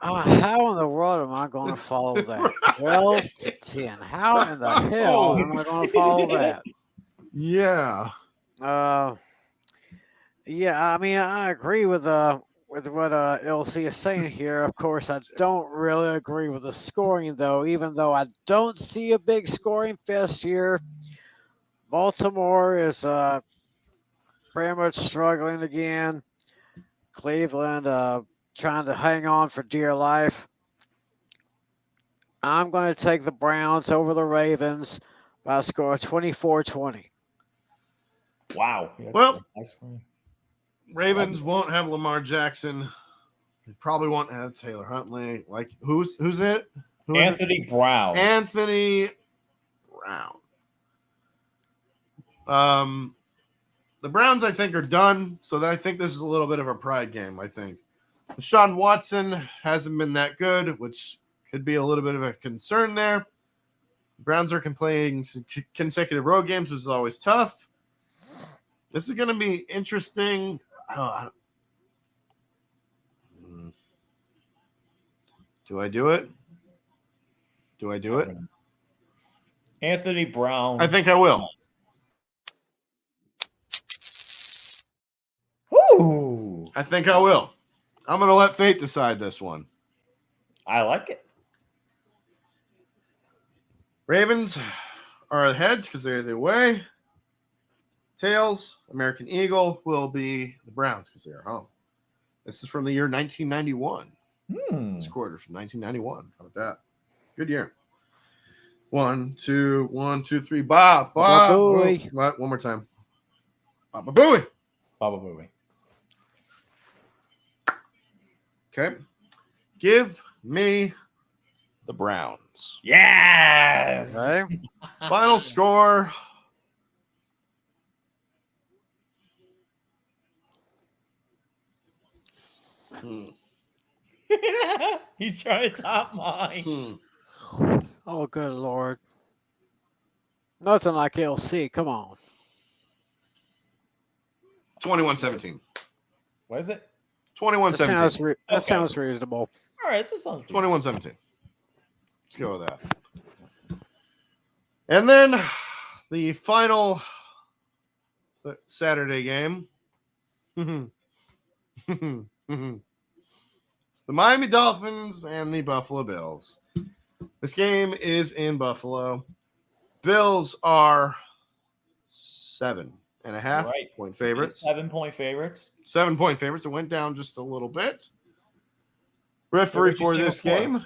how in the world am I going to follow that? 12-10. How in the hell am I going to follow that? Yeah. Yeah, I mean, I agree with what LC is saying here. Of course, I don't really agree with the scoring, though. Even though I don't see a big scoring fest here, Baltimore is pretty much struggling again. Cleveland trying to hang on for dear life. I'm going to take the Browns over the Ravens by a score of 24-20. Wow. Well, Ravens won't have Lamar Jackson. They probably won't have Taylor Huntley. Like who's it? Who is Anthony Brown. Anthony Brown. The Browns, I think, are done. So I think this is a little bit of a pride game, I think. Deshaun Watson hasn't been that good, which could be a little bit of a concern there. The Browns are playing consecutive road games, which is always tough. This is going to be interesting. Do I do it? Do I do it? Anthony Brown. I think I will. Woo! I think I will. I'm going to let fate decide this one. I like it. Ravens are the heads because they're the way. Tails, American Eagle, will be the Browns because they are home. This is from the year 1991. This quarter from 1991. How about that? Good year. 1, 2, 1, 2, 3. Bob. Booey. What? One more time. Baba Booey. Baba Booey. Okay. Give me the Browns. Yes. Okay. Final score. He's trying to top mine. Oh, good Lord. Nothing like LC. Come on. 21-17. What is it? 21-17. That sounds reasonable. All right, this sounds 21-17. Let's go with that. And then the final Saturday game. It's the Miami Dolphins and the Buffalo Bills. This game is in Buffalo. Bills are 7.5 point favorites. 7-point favorites. 7-point favorites. It went down just a little bit. Referee for this game.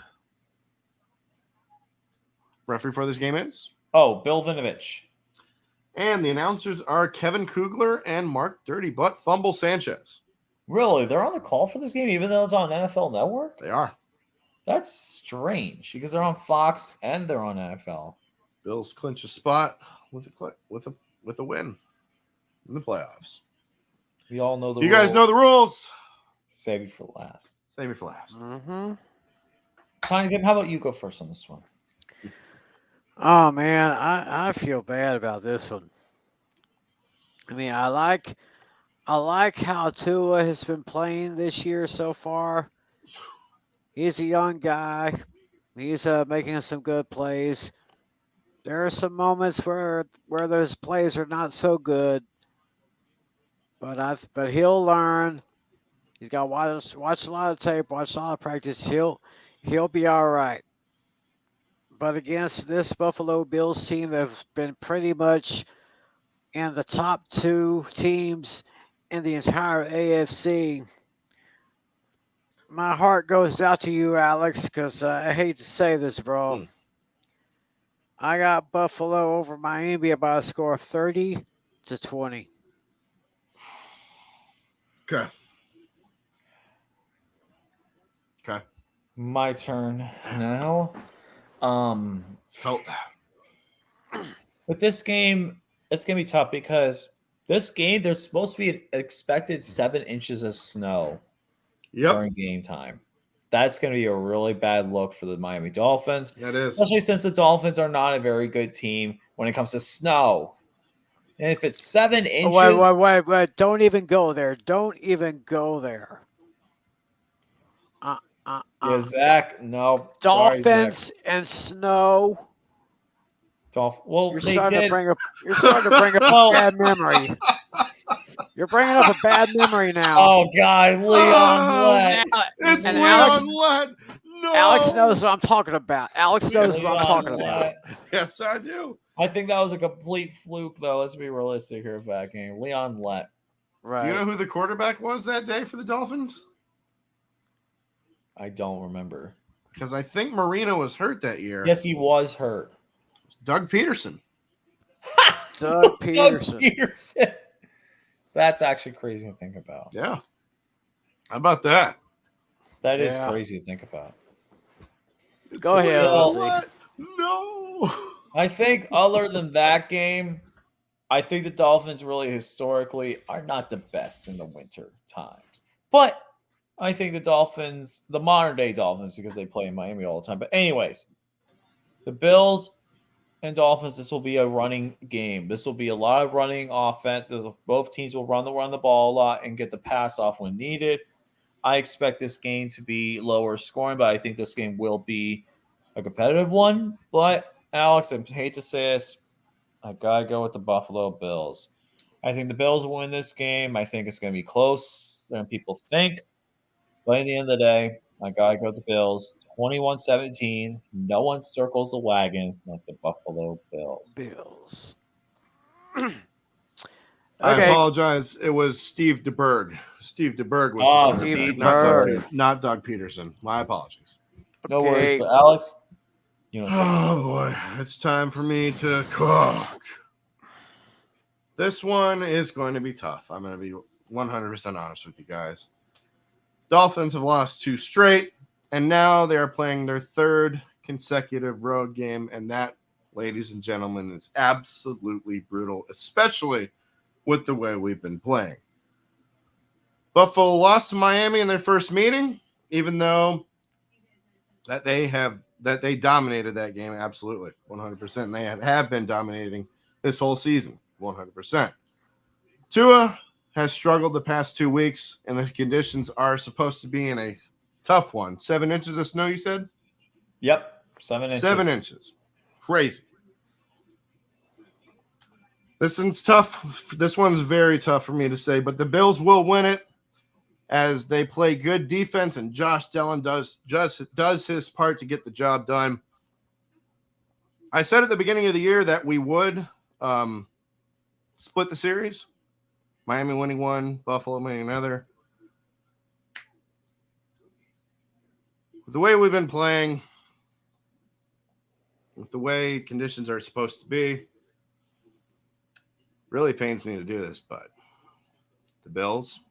Referee for this game is? Oh, Bill Vinovich. And the announcers are Kevin Kugler and Mark Dirty Butt Fumble Sanchez. Really? They're on the call for this game, even though it's on NFL Network? They are. That's strange because they're on Fox and they're on NFL. Bills clinch a spot with a win in the playoffs. We all know the You rules. guys know the rules. Save it for last. Save it for last. Mm-hmm. Tiny, how about you go first on this one? Oh man, I feel bad about this one. I mean, I like how Tua has been playing this year so far. He's a young guy. He's making some good plays. There are some moments where those plays are not so good, but he'll learn. He's got to watch a lot of tape, watch a lot of practice. He'll be all right. But against this Buffalo Bills team that's been pretty much in the top 2 teams in the entire AFC, my heart goes out to you, Alex, because I hate to say this, bro. I got Buffalo over Miami by a score of 30-20. Okay. Okay. My turn now. Felt that. With this game, it's going to be tough because this game, there's supposed to be an expected 7 inches of snow during game time. That's going to be a really bad look for the Miami Dolphins. That is. Especially since the Dolphins are not a very good team. when it comes to snow. And if it's 7 inches, Wait. Don't even go there. Don't even go there. yeah, Zach, no. Sorry, Zach. Dolphins and snow. Well, You're they starting did. to bring up. You're starting to bring up Well- a bad memory. You're bringing up a bad memory now. Oh, God, Leon Lett. It's And Leon Lett. No. Alex knows what I'm talking about. Alex knows what I'm Leon talking Lett. about. Yes, I do. I think that was a complete fluke, though. Let's be realistic here for that game. Leon Lett. Right. Do you know who the quarterback was that day for the Dolphins? I don't remember. Because I think Marino was hurt that year. Yes, he was hurt. Doug Peterson. Doug Peterson. Doug Peterson. That's actually crazy to think about. Yeah. How about that? That is Yeah. crazy to think about. Go ahead, Still- Lucy. No. I think other than that game, I think the Dolphins really historically are not the best in the winter times. But I think the Dolphins, the modern day Dolphins, because they play in Miami all the time. But anyways, the Bills and Dolphins, this will be a running game. This will be a lot of running offense. Both teams will run the ball a lot and get the pass off when needed. I expect this game to be lower scoring, but I think this game will be a competitive one. But Alex, I hate to say this, I gotta go with the Buffalo Bills. I think the Bills will win this game. I think it's gonna be closer than people think. But at the end of the day, I gotta go with the Bills. 21-17. No one circles the wagons like the Buffalo Bills. Bills. I Okay. apologize. It was Steve DeBerg. Steve DeBerg was Oh, the Steve quarterback, DeBerg. not Doug Peterson. My apologies. No Okay. worries, but Alex, you know, Oh boy, it's time for me to cook. This one is going to be tough. I'm going to be 100% honest with you guys. Dolphins have lost 2 straight, and now they are playing their 3rd consecutive road game, and that, ladies and gentlemen, is absolutely brutal, especially with the way we've been playing. Buffalo lost to Miami in their first meeting, even though that they dominated that game absolutely 100%. And they have been dominating this whole season 100%. Tua has struggled the past 2 weeks, and the conditions are supposed to be in a tough one. 7 inches of snow, you said? yep, 7 inches. 7 inches. Crazy. This one's tough. This one's very tough for me to say, but the Bills will win it as they play good defense, and Josh Dillon does his part to get the job done. I said at the beginning of the year that we would split the series. Miami winning one, Buffalo winning another. With the way we've been playing, with the way conditions are supposed to be, really pains me to do this, but the Bills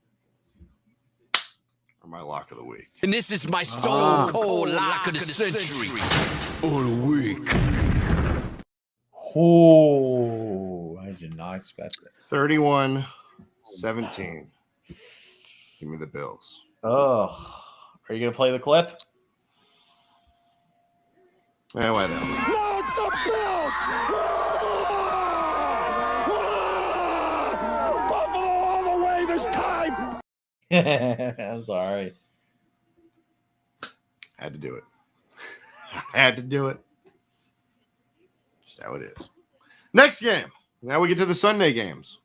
are my lock of the week. And this is my stone cold lock of the century. Or the week. Oh, I did not expect this. 31-17. Give me the Bills. Oh, are you going to play the clip? Yeah, why that? No, it's the Bills! Buffalo all the way this time! I'm sorry. Had to do it. I had to do it. Just how it is. Next game. Now we get to the Sunday games.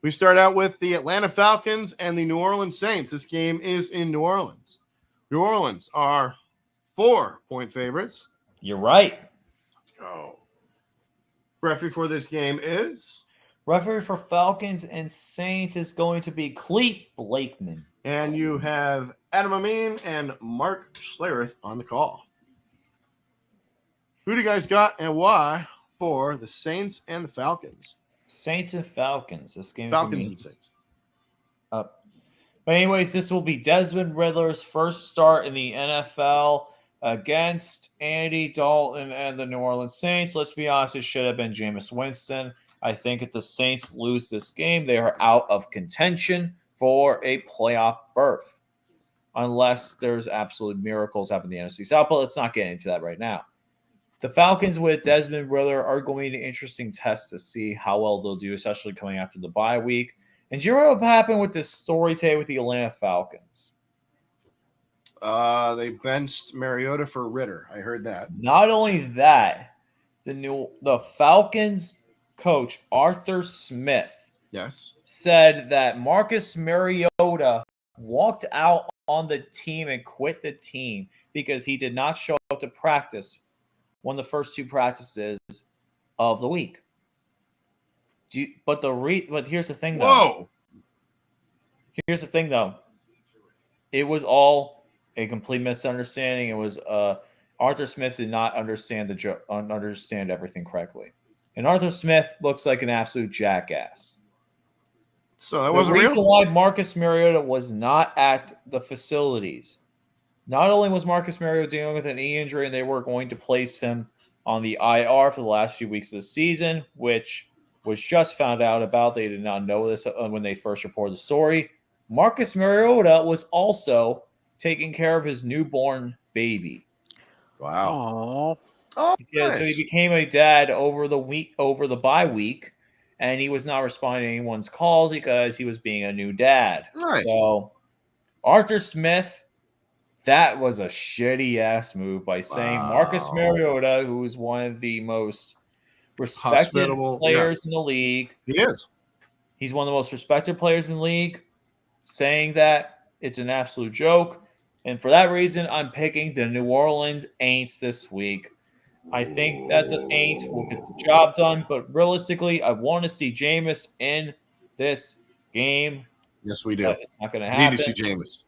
We start out with the Atlanta Falcons and the New Orleans Saints. This game is in New Orleans. New Orleans are 4-point favorites. You're right. Let's go. Referee for this game is, Referee for Falcons and Saints is going to be Cleet Blakeman. and you have Adam Amin and Mark Schlereth on the call. Who do you guys got and why for the Saints and the Falcons? Saints and Falcons. This game is Falcons going and to Saints. be up. But anyways, this will be Desmond Riddler's first start in the NFL against Andy Dalton and the New Orleans Saints. Let's be honest, it should have been Jameis Winston. I think if the Saints lose this game, they are out of contention for a playoff berth. Unless there's absolute miracles happen in the NFC South, but let's not get into that right now. The Falcons with Desmond Ritter are going to be an interesting test to see how well they'll do, especially coming after the bye week. And do you know what happened with this story today with the Atlanta Falcons? They benched Mariota for Ritter. I heard that. Not only that, the Falcons coach Arthur Smith Yes. said that Marcus Mariota walked out on the team and quit the team because he did not show up to practice one of the first 2 practices of the week. But here's the thing, though. Whoa. Here's the thing, though. It was all a complete misunderstanding. It was Arthur Smith did not understand understand everything correctly, and Arthur Smith looks like an absolute jackass. So that wasn't the reason real? why Marcus Mariota was not at the facilities. Not only was Marcus Mariota dealing with an knee injury, and they were going to place him on the IR for the last few weeks of the season, which was just found out about. They did not know this when they first reported the story. Marcus Mariota was also taking care of his newborn baby. Wow. Oh, Yeah, nice. so he became a dad over the bye week, and he was not responding to anyone's calls because he was being a new dad. Nice. So Arthur Smith, that was a shitty ass move by saying Marcus Mariota, who is one of the most respected Hospitable, players in the league. He is. He's one of the most respected players in the league. Saying that, it's an absolute joke. And for that reason, I'm picking the New Orleans Aints this week. I think that the Aints will get the job done, but realistically, I want to see Jameis in this game. Yes, we do. But it's not going to Need happen. to see Jameis.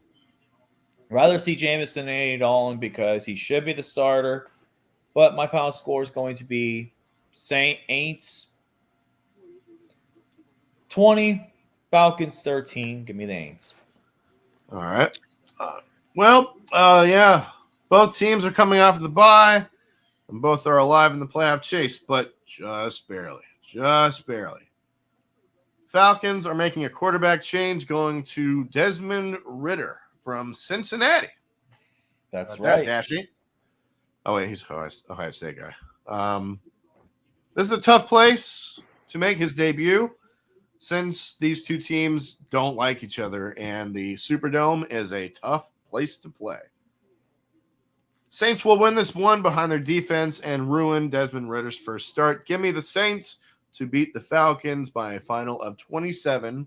Rather see Jameis than Andy Dalton because he should be the starter. But my final score is going to be Aints 20, Falcons 13. Give me the Aints. All right. Yeah. Both teams are coming off the bye, and both are alive in the playoff chase, but just barely. Just barely. Falcons are making a quarterback change, going to Desmond Ritter from Cincinnati. That's That right. Dashy. Oh, wait, he's Ohio State guy. This is a tough place to make his debut since these two teams don't like each other, and the Superdome is a tough place to play. Saints will win this one behind their defense and ruin Desmond Ritter's first start. Give me the Saints to beat the Falcons by a final of 27-20.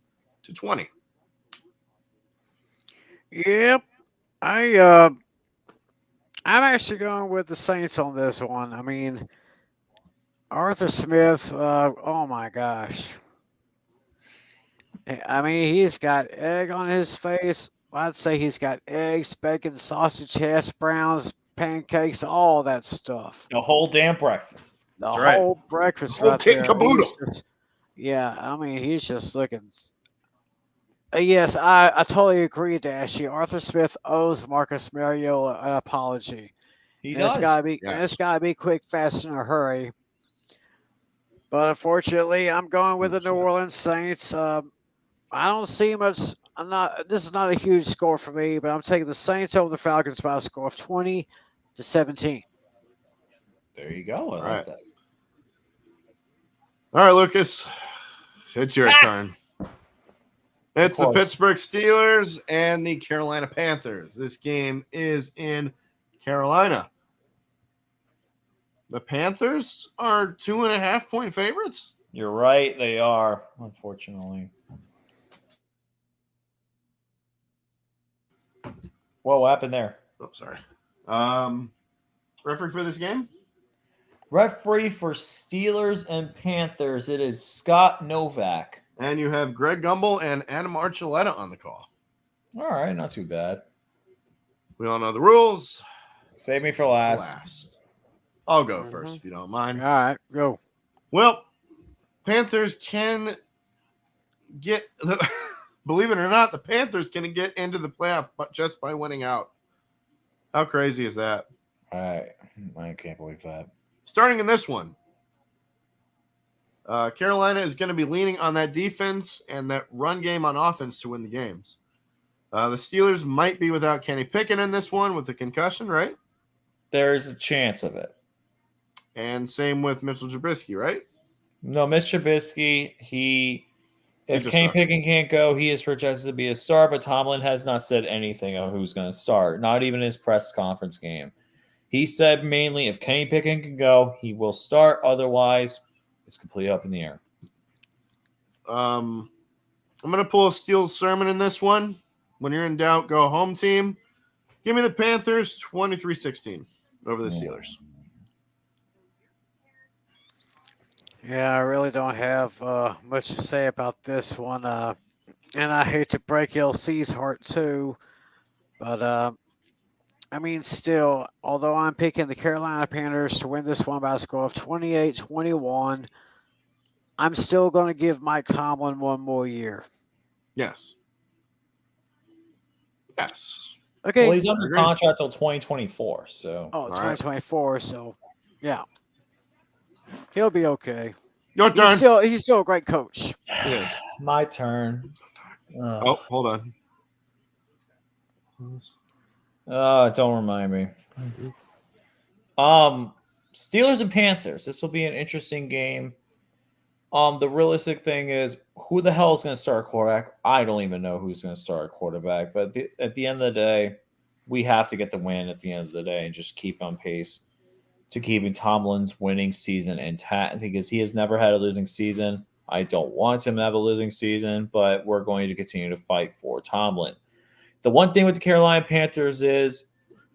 yep. I'm actually going with the Saints on this one. I mean, Arthur Smith. Oh my gosh. I mean, he's got egg on his face. I'd say he's got eggs, bacon, sausage, hash browns, pancakes, all that stuff. The whole damn breakfast. The That's right. whole breakfast Whole right kit there. and caboodle. Yeah, I mean, he's just looking. Yes, I totally agree, Dashy. Arthur Smith owes Marcus Mariota an apology. He And it's does. gotta be, Yes. and it's gotta be quick, fast, in a hurry. But unfortunately, I'm going with the New 100%. Orleans Saints. I don't see much. This is not a huge score for me, but I'm taking the Saints over the Falcons by a score of 20-17. There you go. I like right. that. All right, Lucas, it's your turn. It's the course. Pittsburgh Steelers and the Carolina Panthers. This game is in Carolina. The Panthers are 2.5-point favorites. You're right. They are, unfortunately. What happened there? Oh, sorry. Referee for this game? Referee for Steelers and Panthers. It is Scott Novak. And you have Greg Gumbel and Adam Archuleta on the call. All right, not too bad. We all know the rules. Save me for last. I'll go first if you don't mind. All right, go. Well, Panthers can get believe it or not, the Panthers can get into the playoff just by winning out. How crazy is that? I can't believe that. Starting in this one, Carolina is going to be leaning on that defense and that run game on offense to win the games. The Steelers might be without Kenny Pickett in this one with the concussion, right? There's a chance of it. And same with Mitchell Trubisky, right? No, Mr. Trubisky, if just Kenny sucks. Pickett can't go, he is projected to be a star, but Tomlin has not said anything on who's going to start, not even his press conference game. He said mainly if Kenny Pickett can go, he will start. Otherwise, it's completely up in the air. I'm going to pull a Steel Sermon in this one. When you're in doubt, go home team. Give me the Panthers 23-16 over the Steelers. Yeah, I really don't have much to say about this one. And I hate to break LC's heart too, but I mean, still, although I'm picking the Carolina Panthers to win this one by a score of 28-21, I'm still going to give Mike Tomlin one more year. Yes. Yes. Okay. Well, he's under contract till 2024, so. Oh, 2024, so yeah. He'll be okay. Your turn. He's still a great coach. Yes. My turn. Oh, hold on. Don't remind me. Steelers and Panthers. This will be an interesting game. The realistic thing is, who the hell is going to start quarterback? I don't even know who's going to start quarterback. But at the end of the day, we have to get the win at the end of the day and just keep on pace to keeping Tomlin's winning season intact, because he has never had a losing season. I don't want him to have a losing season, but we're going to continue to fight for Tomlin. The one thing with the Carolina Panthers is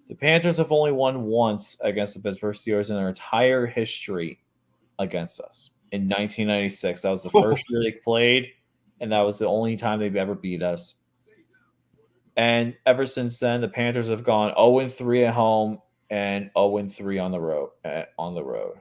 the Panthers have only won once against the Pittsburgh Steelers in their entire history against us. In 1996, that was the first year they played, and that was the only time they've ever beat us. And ever since then, the Panthers have gone 0-3 at home and 0-3 on the road.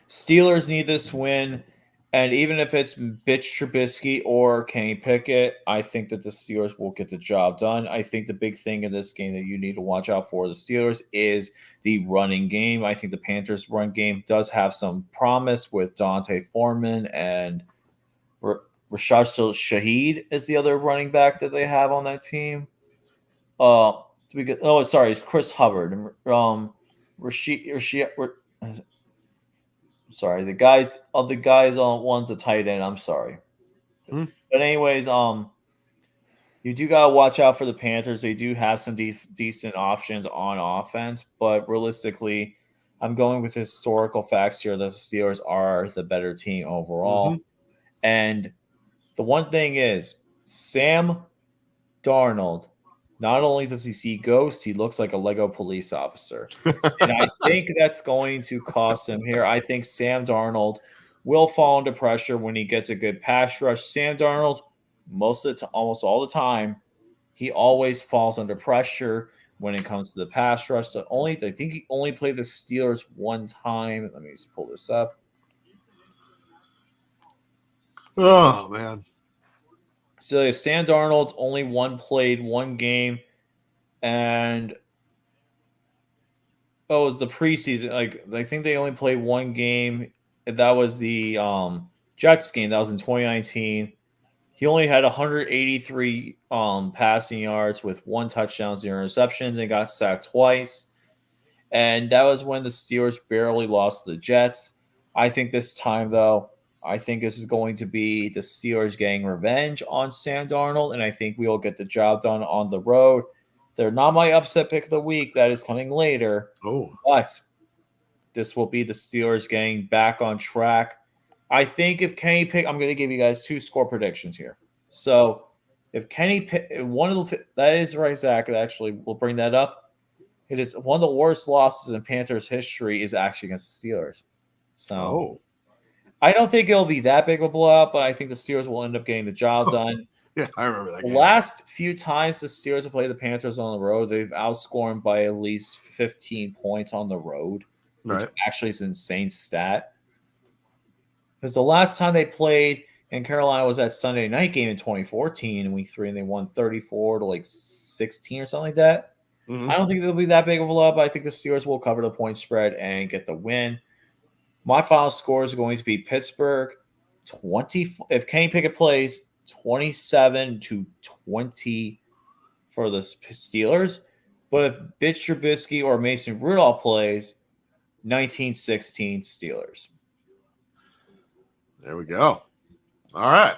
Steelers need this win, and even if it's Bitch Trubisky or Kenny Pickett, I think that the Steelers will get the job done. I think the big thing in this game that you need to watch out for the Steelers is the running game. I think the Panthers' run game does have some promise with Dante Foreman, and Rashad Shaheed is the other running back that they have on that team. It's Chris Hubbard. The guys one's a tight end. I'm sorry. But anyways, you do gotta watch out for the Panthers. They do have some decent options on offense, but realistically, I'm going with historical facts here. The Steelers are the better team overall. And the one thing is, Sam Darnold, not only does he see ghosts, he looks like a Lego police officer. And I think that's going to cost him here. I think Sam Darnold will fall under pressure when he gets a good pass rush. Sam Darnold, almost all the time, he always falls under pressure when it comes to the pass rush. I think he only played the Steelers one time. Let me just pull this up. Oh, man. So Sam Darnold's only played one game, and it was the preseason. I think they only played one game. That was the Jets game. That was in 2019. He only had 183 passing yards with 1 touchdown, 0 interceptions, and got sacked twice. And that was when the Steelers barely lost to the Jets. I think this time, though, this is going to be the Steelers getting revenge on Sam Darnold, and I think we will get the job done on the road. They're not my upset pick of the week. That is coming later. But this will be the Steelers getting back on track. I think if Kenny Pickett, I'm going to give you guys 2 score predictions here. So if Kenny Pickett, that is right, Zach. Actually, we'll bring that up. It is one of the worst losses in Panthers history is actually against the Steelers. So I don't think it'll be that big of a blowout, but I think the Steelers will end up getting the job done. Yeah, I remember that The game. last few times the Steelers have played the Panthers on the road, they've outscored them by at least 15 points on the road, which actually is an insane stat. Because the last time they played in Carolina was that Sunday night game in 2014 in Week 3, and they won 34-16 or something like that. I don't think it'll be that big of a blowout, but I think the Steelers will cover the point spread and get the win. My final score is going to be Pittsburgh 20. If Kenny Pickett plays, 27-20 for the Steelers. But if Bitch Trubisky or Mason Rudolph plays, 1916 Steelers. There we go. All right.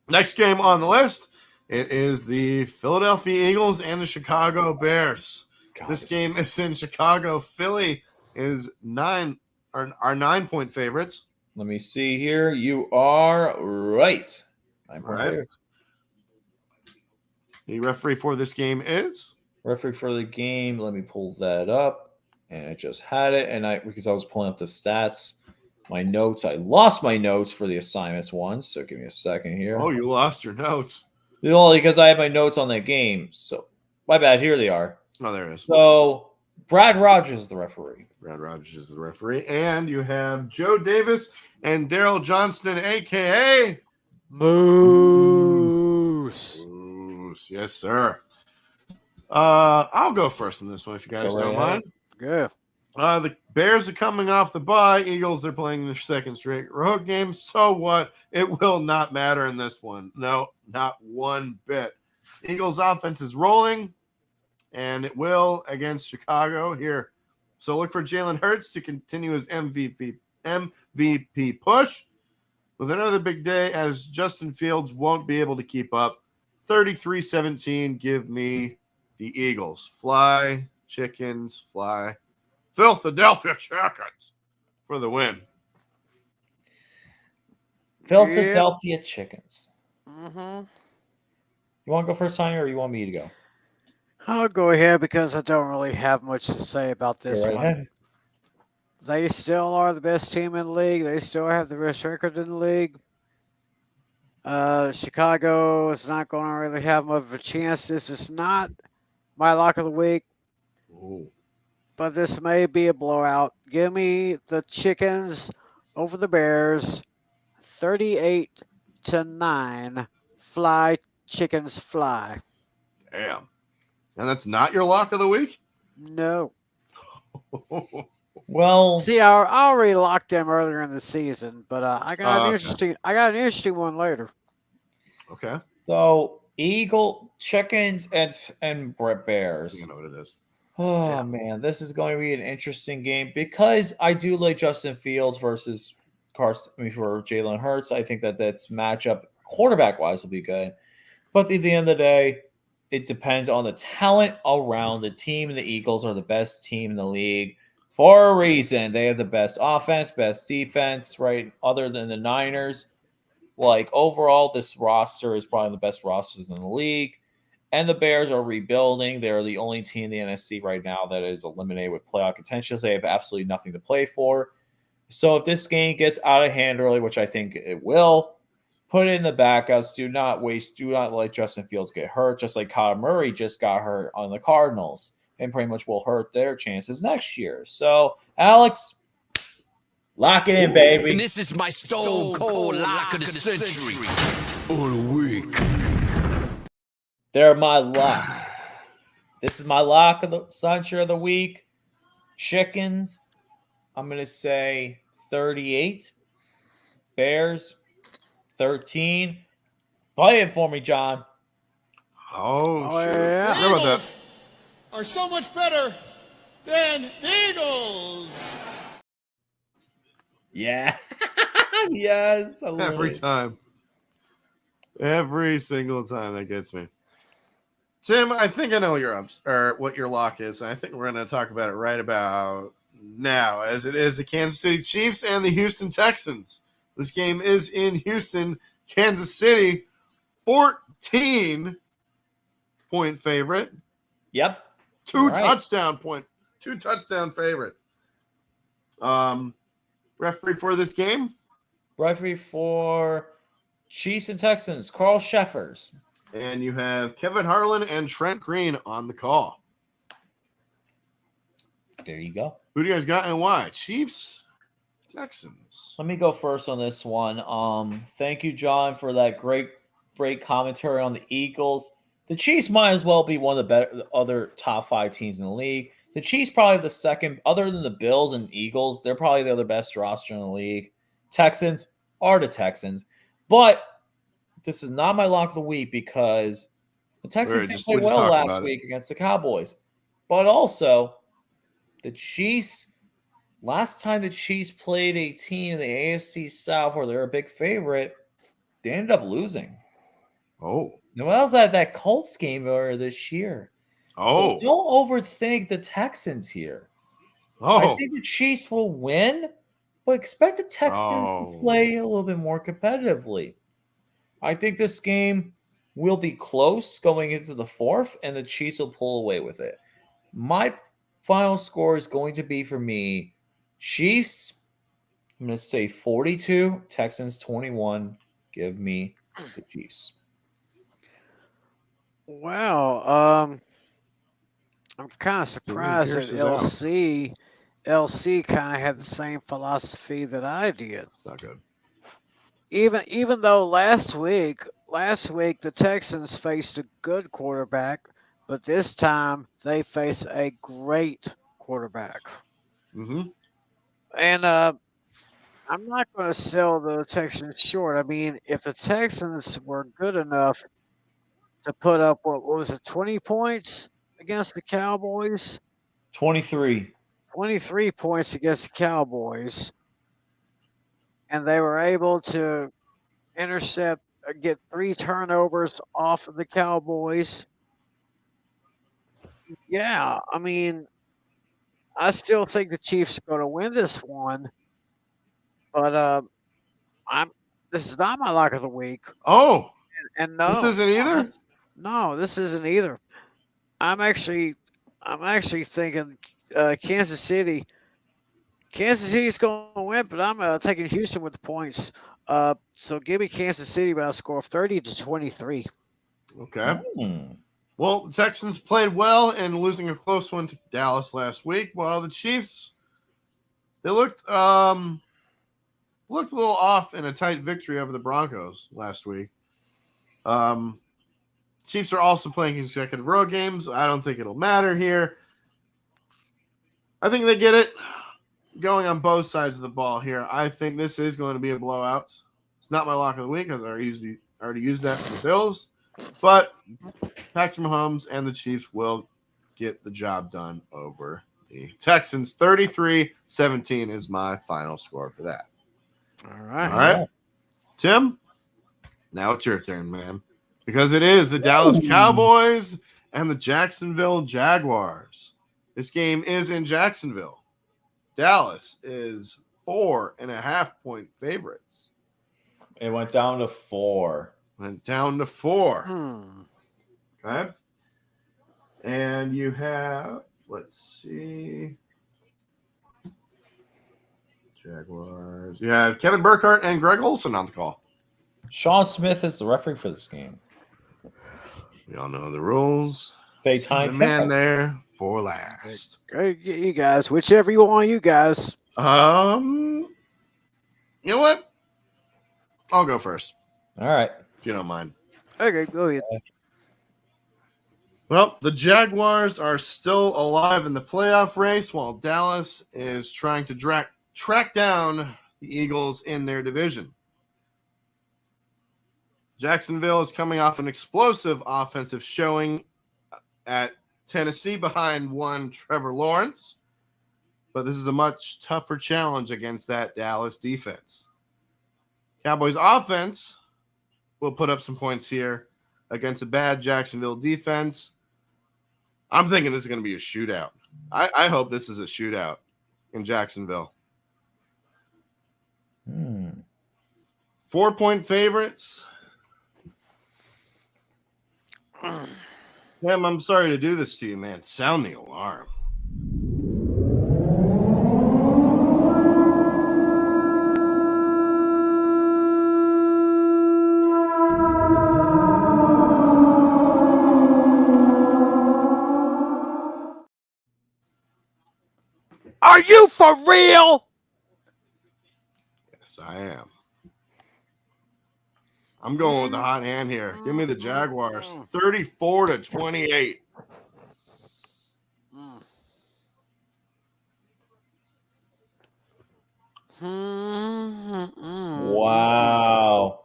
Next game on the list, it is the Philadelphia Eagles and the Chicago Bears. This game is in Chicago. Philly is 9-point favorites. Let me see here. You are right. 9-point favorites. The referee for this game is? Referee for the game. Let me pull that up. And I just had it. And because I was pulling up the stats, my notes. I lost my notes for the assignments once. So give me a second here. Oh, you lost your notes. Well, because I had my notes on that game. So my bad. Here they are. Oh, there it is. So Brad Rogers is the referee. Brad Rogers is the referee. And you have Joe Davis and Daryl Johnston, a.k.a. Moose. Yes, sir. I'll go first in this one if you guys don't mind. Good. The Bears are coming off the bye. Eagles, they're playing their second straight road game. So what? It will not matter in this one. No, not one bit. Eagles offense is rolling, and it will against Chicago here. So look for Jalen Hurts to continue his MVP push with another big day, as Justin Fields won't be able to keep up. 33-17, give me the Eagles. Fly, chickens, fly. Philadelphia Chickens for the win. Philadelphia Chickens. Mm-hmm. You want to go first, Tanya, or you want me to go? I'll go ahead because I don't really have much to say about this one. Ahead. They still are the best team in the league. They still have the best record in the league. Chicago is not going to really have much of a chance. This is not my lock of the week, but this may be a blowout. Give me the Chickens over the Bears, 38-9. Fly, chickens, fly. Damn. And that's not your lock of the week? No. Well, see, I already locked them earlier in the season, but I got an interesting one later. Okay. So Eagle, Chickens, and Bears. You know what it is. Oh man, this is going to be an interesting game because I do like Justin Fields versus for Jalen Hurts. I think that's matchup quarterback wise will be good, but at the end of the day, it depends on the talent around the team. The Eagles are the best team in the league for a reason. They have the best offense, best defense, right? Other than the Niners. Like, overall, this roster is probably the best rosters in the league. And the Bears are rebuilding. They're the only team in the NFC right now that is eliminated with playoff contention. They have absolutely nothing to play for. So if this game gets out of hand early, which I think it will, put in the backups. Do not let Justin Fields get hurt, just like Kyler Murray just got hurt on the Cardinals and pretty much will hurt their chances next year. So, Alex, lock it in, baby. And this is my stone cold lock of the century. All the week. They're my lock. This is my lock of the century of the week. Chickens, I'm going to say 38. Bears, 13. Play it for me, John. Oh shit. Yeah. How about that? Are so much better than the Eagles. Yeah. Yes. I love Every it. time. Every single time that gets me. Tim, I think I know what your lock is. And I think we're going to talk about it right about now, as it is the Kansas City Chiefs and the Houston Texans. This game is in Houston, Kansas City, 14-point favorite. Yep. Two Right. touchdown favorites. Referee for this game? Referee for Chiefs and Texans, Carl Sheffers. And you have Kevin Harlan and Trent Green on the call. There you go. Who do you guys got and why? Chiefs, Texans. Let me go first on this one. Thank you, John, for that great commentary on the Eagles. The Chiefs might as well be one of the other top 5 teams in the league. The Chiefs probably the second, other than the Bills and Eagles, they're probably the other best roster in the league. Texans are the Texans. But this is not my lock of the week because the Texans did play well last week against the Cowboys. But also, the Chiefs last time the Chiefs played a team in the AFC South where they're a big favorite, they ended up losing. Oh. Now, what was that Colts game earlier this year? Oh. So don't overthink the Texans here. I Oh. think the Chiefs will win, but expect the Texans to play a little bit more competitively. I think this game will be close going into the fourth, and the Chiefs will pull away with it. My final score is going to be for me Chiefs. I'm going to say 42, Texans 21. Give me the Chiefs. Wow. I'm kind of surprised that Pierce is out. LC kind of had the same philosophy that I did. It's not good. Even though last week the Texans faced a good quarterback, but this time they face a great quarterback. Mm-hmm. And I'm not going to sell the Texans short. I mean, if the Texans were good enough to put up what was it, 20 points against the Cowboys? 23. 23 points against the Cowboys, and they were able to get 3 turnovers off of the Cowboys. Yeah, I mean, I still think the Chiefs are going to win this one, but I'm this is not my lock of the week. Oh, and no, this isn't either. No, this isn't either. I'm actually thinking Kansas City. Kansas City's going to win, but I'm taking Houston with the points. So give me Kansas City by a score of 30-23. Okay. Well, the Texans played well in losing a close one to Dallas last week, while the Chiefs they looked a little off in a tight victory over the Broncos last week. Chiefs are also playing consecutive road games. I don't think it'll matter here. I think they get it going on both sides of the ball here. I think this is going to be a blowout. It's not my lock of the week because I already used that for the Bills. But Patrick Mahomes and the Chiefs will get the job done over the Texans. 33-17 is my final score for that. All right. All right. Tim, now it's your turn, man. Because it is the Dallas Cowboys and the Jacksonville Jaguars. This game is in Jacksonville. Dallas is 4.5-point favorites. It went down to 4. Went down to 4. Okay. And you have, let's see, Jaguars. You have Kevin Burkhardt and Greg Olson on the call. Sean Smith is the referee for this game. We all know the rules. Say time. The man there for last. You guys, whichever you want, you guys. You know what? I'll go first. All right. If you don't mind. Okay, go ahead. Well, the Jaguars are still alive in the playoff race while Dallas is trying to track down the Eagles in their division. Jacksonville is coming off an explosive offensive showing at Tennessee behind one Trevor Lawrence, but this is a much tougher challenge against that Dallas defense. Cowboys offense will put up some points here against a bad Jacksonville defense. I'm thinking this is going to be a shootout. I hope this is a shootout in Jacksonville. 4-point favorites. Tim, I'm sorry to do this to you, man. Sound the alarm. Are you for real? Yes, I am. I'm going with the hot hand here. Give me the Jaguars. 34-28. Wow.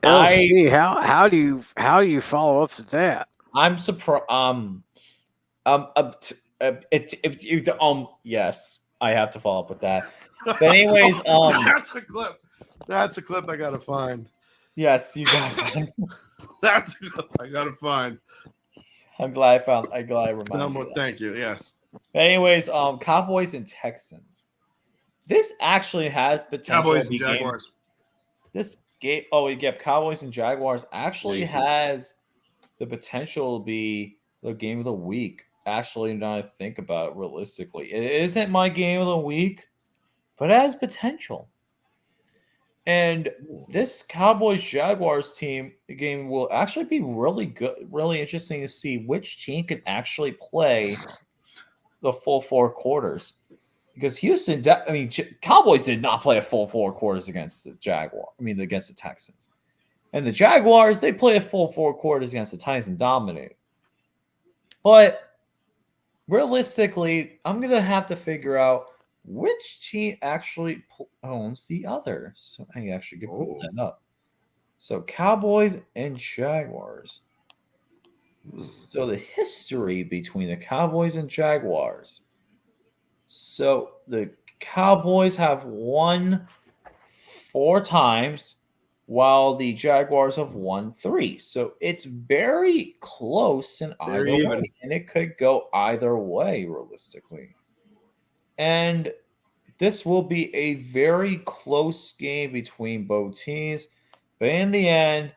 LC, how do you follow up to that? I'm surprised. Yes, I have to follow up with that. But anyways, that's a clip. That's a clip I gotta find. yes, you got it. That's a clip I gotta find. I'm glad I reminded you. Thank you. Yes. But anyways, Cowboys and Texans. This actually has potential. Cowboys and Jaguars. This game. Oh, we get Cowboys and Jaguars. Actually, has the potential to be the game of the week. Actually, now I think about it realistically, it isn't my game of the week, but it has potential. And this Cowboys Jaguars game will actually be really good, really interesting to see which team can actually play the full 4 quarters. Because Cowboys did not play a full 4 quarters against the against the Texans. And the Jaguars, they play a full 4 quarters against the Titans and dominated. But realistically, I'm going to have to figure out which team actually owns the other. So I actually could pull that up. So Cowboys and Jaguars. So the history between the Cowboys and Jaguars. So the Cowboys have won 4 times, while the Jaguars have won 3. So it's very close in either way. And it could go either way, realistically. And this will be a very close game between both teams. But in the end,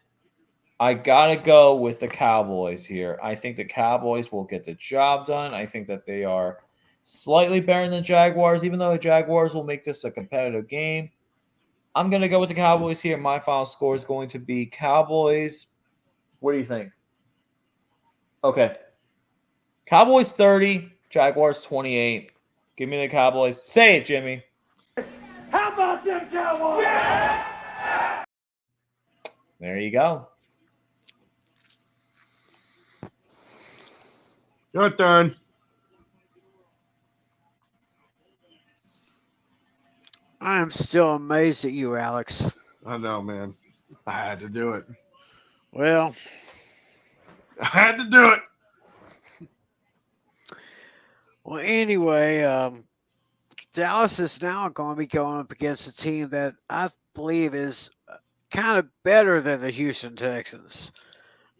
I got to go with the Cowboys here. I think the Cowboys will get the job done. I think that they are slightly better than the Jaguars, even though the Jaguars will make this a competitive game. I'm going to go with the Cowboys here. My final score is going to be Cowboys. What do you think? Okay. Cowboys 30, Jaguars 28. Give me the Cowboys. Say it, Jimmy. How about them Cowboys? Yeah! There you go. Your turn. I am still amazed at you, Alex. I know, man. I had to do it. Well, I had to do it. Well, anyway, Dallas is now going to be going up against a team that I believe is kind of better than the Houston Texans.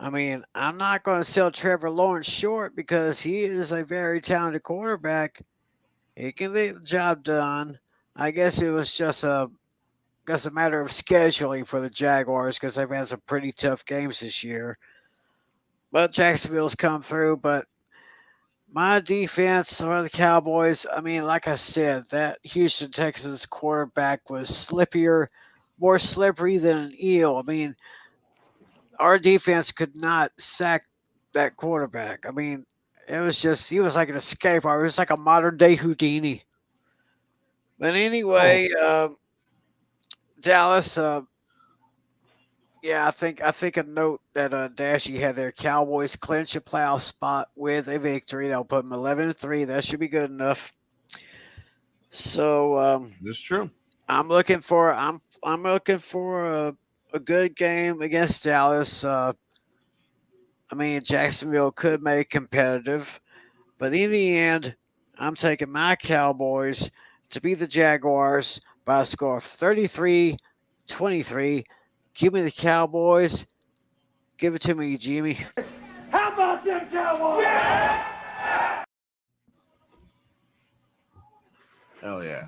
I mean, I'm not going to sell Trevor Lawrence short because he is a very talented quarterback. He can get the job done. I guess it was just a matter of scheduling for the Jaguars because they've had some pretty tough games this year. But Jacksonville's come through. But my defense or the Cowboys, I mean, like I said, that Houston Texans quarterback was more slippery than an eel. I mean, our defense could not sack that quarterback. I mean, he was like an escape artist. It was like a modern day Houdini. But anyway, Dallas, I think a note that Dashy had their Cowboys clinch a playoff spot with a victory. That'll put them 11-3. That should be good enough. So that's true. I'm looking for a good game against Dallas. I mean, Jacksonville could make it competitive, but in the end, I'm taking my Cowboys to beat the Jaguars by a score of 33-23. Give me the Cowboys. Give it to me, Jimmy. How about them Cowboys? Yeah! Hell yeah.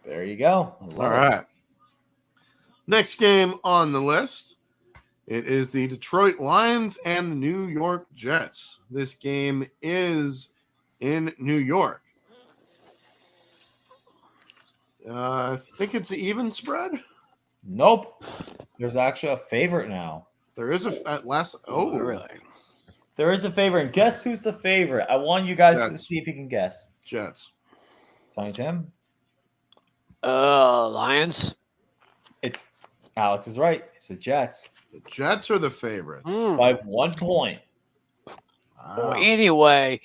There you go. All right. Next game on the list. It is the Detroit Lions and the New York Jets. This game is in New York. I think it's an even spread. Nope. There's actually a favorite now. There is at last. Oh, really? There is a favorite. And guess who's the favorite? I want you guys to see if you can guess. Jets. Tony Tim? Lions. It's Alex is right. It's the Jets. The Jets are the favorites. By 1 point. Wow. Well, anyway,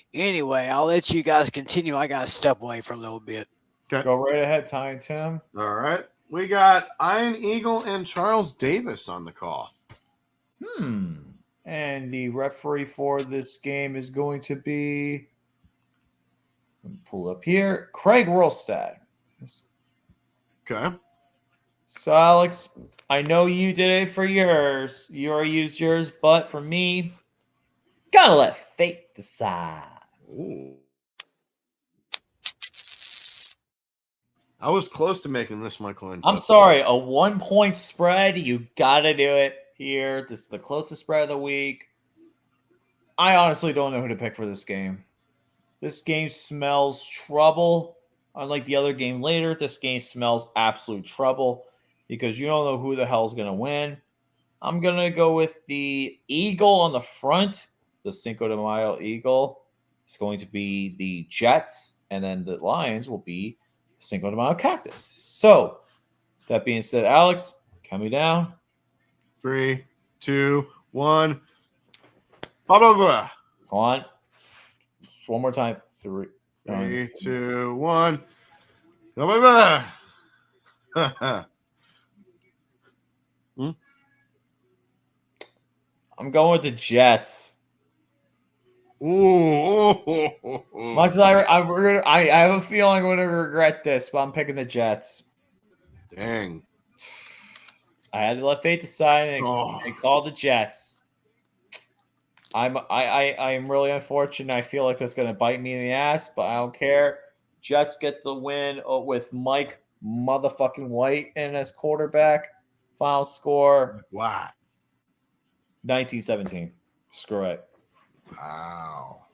I'll let you guys continue. I got to step away for a little bit. Okay. Go right ahead, Tony Tim. All right. We got Iron Eagle and Charles Davis on the call. And the referee for this game is going to be, let me pull up here, Craig Rolstad. Okay. So, Alex, I know you did it for yours. You already used yours, but for me, gotta let fate decide. Ooh. I was close to making this my coin flip. I'm sorry, a 1-point spread. You gotta do it here. This is the closest spread of the week. I honestly don't know who to pick for this game. This game smells trouble. Unlike the other game later, this game smells absolute trouble because you don't know who the hell's going to win. I'm going to go with the Eagle on the front, the Cinco de Mayo Eagle. It's going to be the Jets, and then the Lions will be Cinco de Mayo Cactus. So, that being said, Alex, count me down. 3, 2, 1. Blah, blah, blah. Come on. One more time. 3, 2, 1. Blah, blah, blah. I'm going with the Jets. Ooh. Much as I have a feeling I'm going to regret this, but I'm picking the Jets. Dang. I had to let fate decide and call the Jets. I'm really unfortunate. I feel like that's going to bite me in the ass, but I don't care. Jets get the win with Mike motherfucking White in as quarterback. Final score: Wow. 19-17. Screw it. Wow.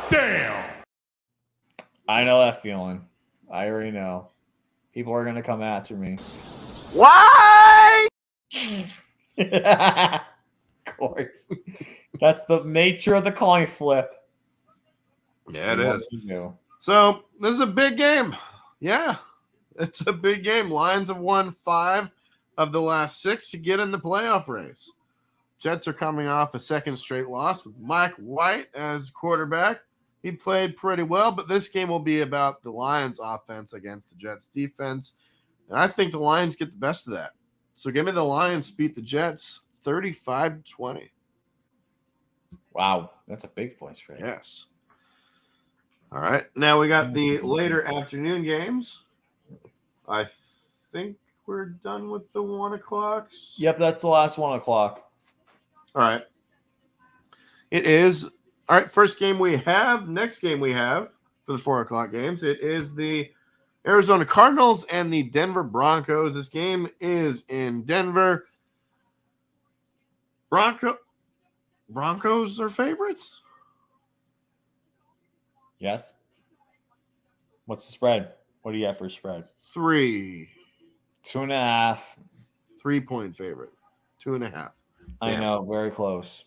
Damn. I know that feeling. I already know. People are going to come after me. Why? Of course. That's the nature of the coin flip. Yeah, it is. You know. So, this is a big game. Yeah, it's a big game. Lions have won 5 of the last 6 to get in the playoff race. Jets are coming off a second straight loss with Mike White as quarterback. He played pretty well, but this game will be about the Lions offense against the Jets defense. And I think the Lions get the best of that. So give me the Lions beat the Jets 35-20. Wow, that's a big point spread. Yes. All right. Now we got the later afternoon games. I think we're done with the 1 o'clocks. Yep, that's the last 1 o'clock. All right. It is. All right. First game we have. Next game we have for the 4 o'clock games. It is the Arizona Cardinals and the Denver Broncos. This game is in Denver. Broncos are favorites? Yes. What's the spread? What do you have for a spread? 3. 2.5. 3-point favorite. 2.5. I know, very close.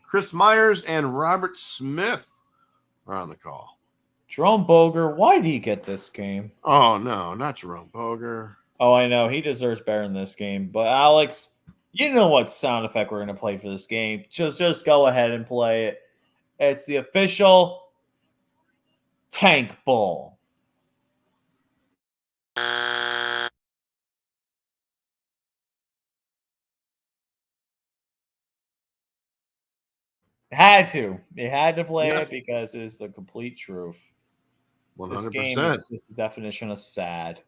Chris Myers and Robert Smith are on the call. Jerome Boger, why do you get this game? Oh, no, not Jerome Boger. Oh, I know. He deserves better in this game. But, Alex, you know what sound effect we're going to play for this game. Just go ahead and play it. It's the official Tank Bull. Had to. They had to play Yes. it because it's the complete truth. 100%. This game is just the definition of sad.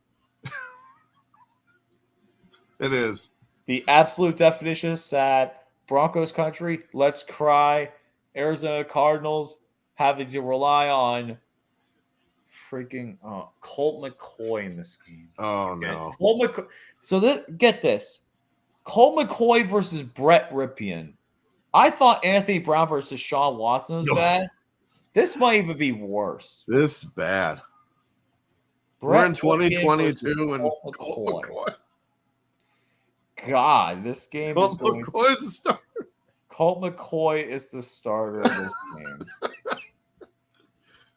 It is. The absolute definition of sad. Broncos country, let's cry. Arizona Cardinals having to rely on freaking Colt McCoy in this game. Oh, no. Colt McCoy. So get this. Colt McCoy versus Brett Ripien. I thought Anthony Brown versus Sean Watson was bad. This might even be worse. This is bad. Brett We're in 2022 and Colt Colt McCoy. God, this game is Colt going McCoy is the starter. Colt McCoy is the starter of this game.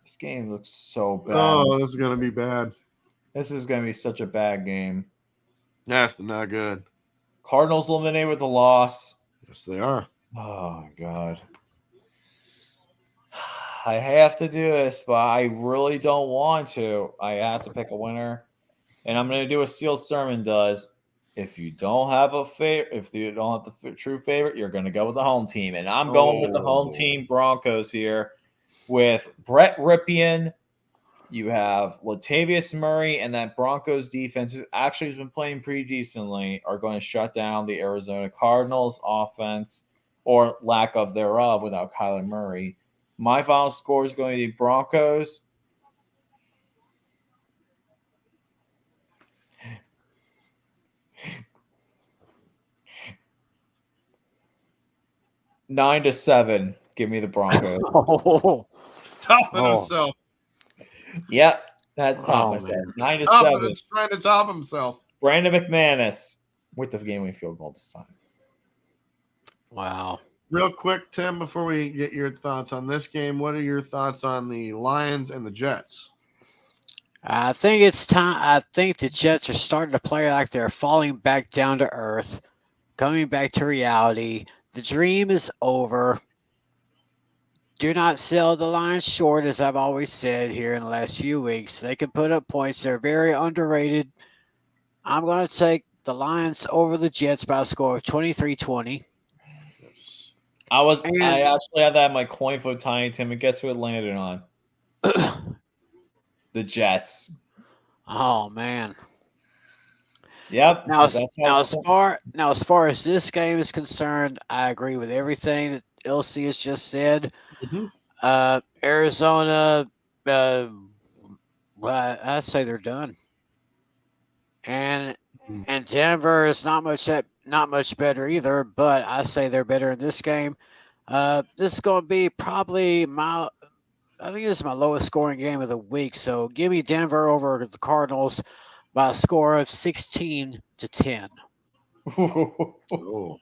This game looks so bad. Oh, this is going to be bad. This is going to be such a bad game. That's not good. Cardinals eliminated with a loss. Yes, they are. Oh, my God. I have to do this, but I really don't want to. I have to pick a winner. And I'm going to do what Steel Sermon does. if you don't have a favorite, if you don't have the true favorite, you're going to go with the home team. And I'm going with the home team Broncos here with Brett Ripien. You have Latavius Murray, and that Broncos defense actually has been playing pretty decently, are going to shut down the Arizona Cardinals offense or lack of thereof without Kyler Murray. My final score is going to be Broncos 9-7. Give me the Broncos. Topping himself. Yep, had to top myself. 9-7. He's trying to top himself. Brandon McManus with the game-winning field goal this time. Wow. Real quick, Tim, before we get your thoughts on this game, what are your thoughts on the Lions and the Jets? I think it's time. I think the Jets are starting to play like they're falling back down to earth, coming back to reality. The dream is over. Do not sell the Lions short, as I've always said here in the last few weeks. They can put up points. They're very underrated. I'm going to take the Lions over the Jets by a score of 23-20. Yes. I actually had that in my coin flip, Tiny Tim, and guess who it landed on? The Jets. Oh man. Yep. Now as far as this game is concerned, I agree with everything that LC has just said. Mm-hmm. Arizona, I say they're done. And Denver is not much better either, but I say they're better in this game. This is going to be probably I think this is my lowest scoring game of the week. So give me Denver over the Cardinals by a score of 16-10. Oh.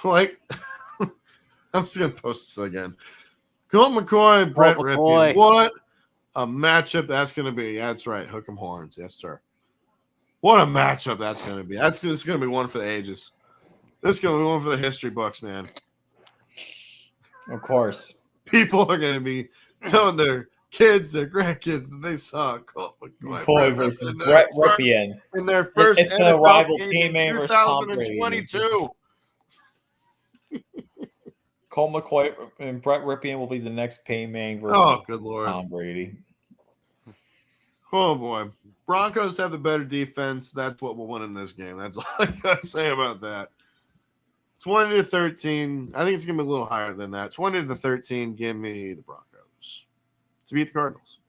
Like, I'm just going to post this again. Colt McCoy, Brett Ripien. What a matchup that's going to be. That's right. Hook 'em horns. Yes, sir. What a matchup that's going to be. It's going to be one for the ages. This is going to be one for the history books, man. Of course. People are going to be telling their kids, their grandkids that they saw Colt McCoy versus Brett Ripien in their first it's NFL rival game in 2022. Colt McCoy and Brett Ripien will be the next Peyton Manning versus good Lord. Tom Brady. Oh boy, Broncos have the better defense. That's what will win in this game. That's all I gotta say about that. 20-13. I think it's gonna be a little higher than that. 20-13. Give me the Broncos to beat the Cardinals.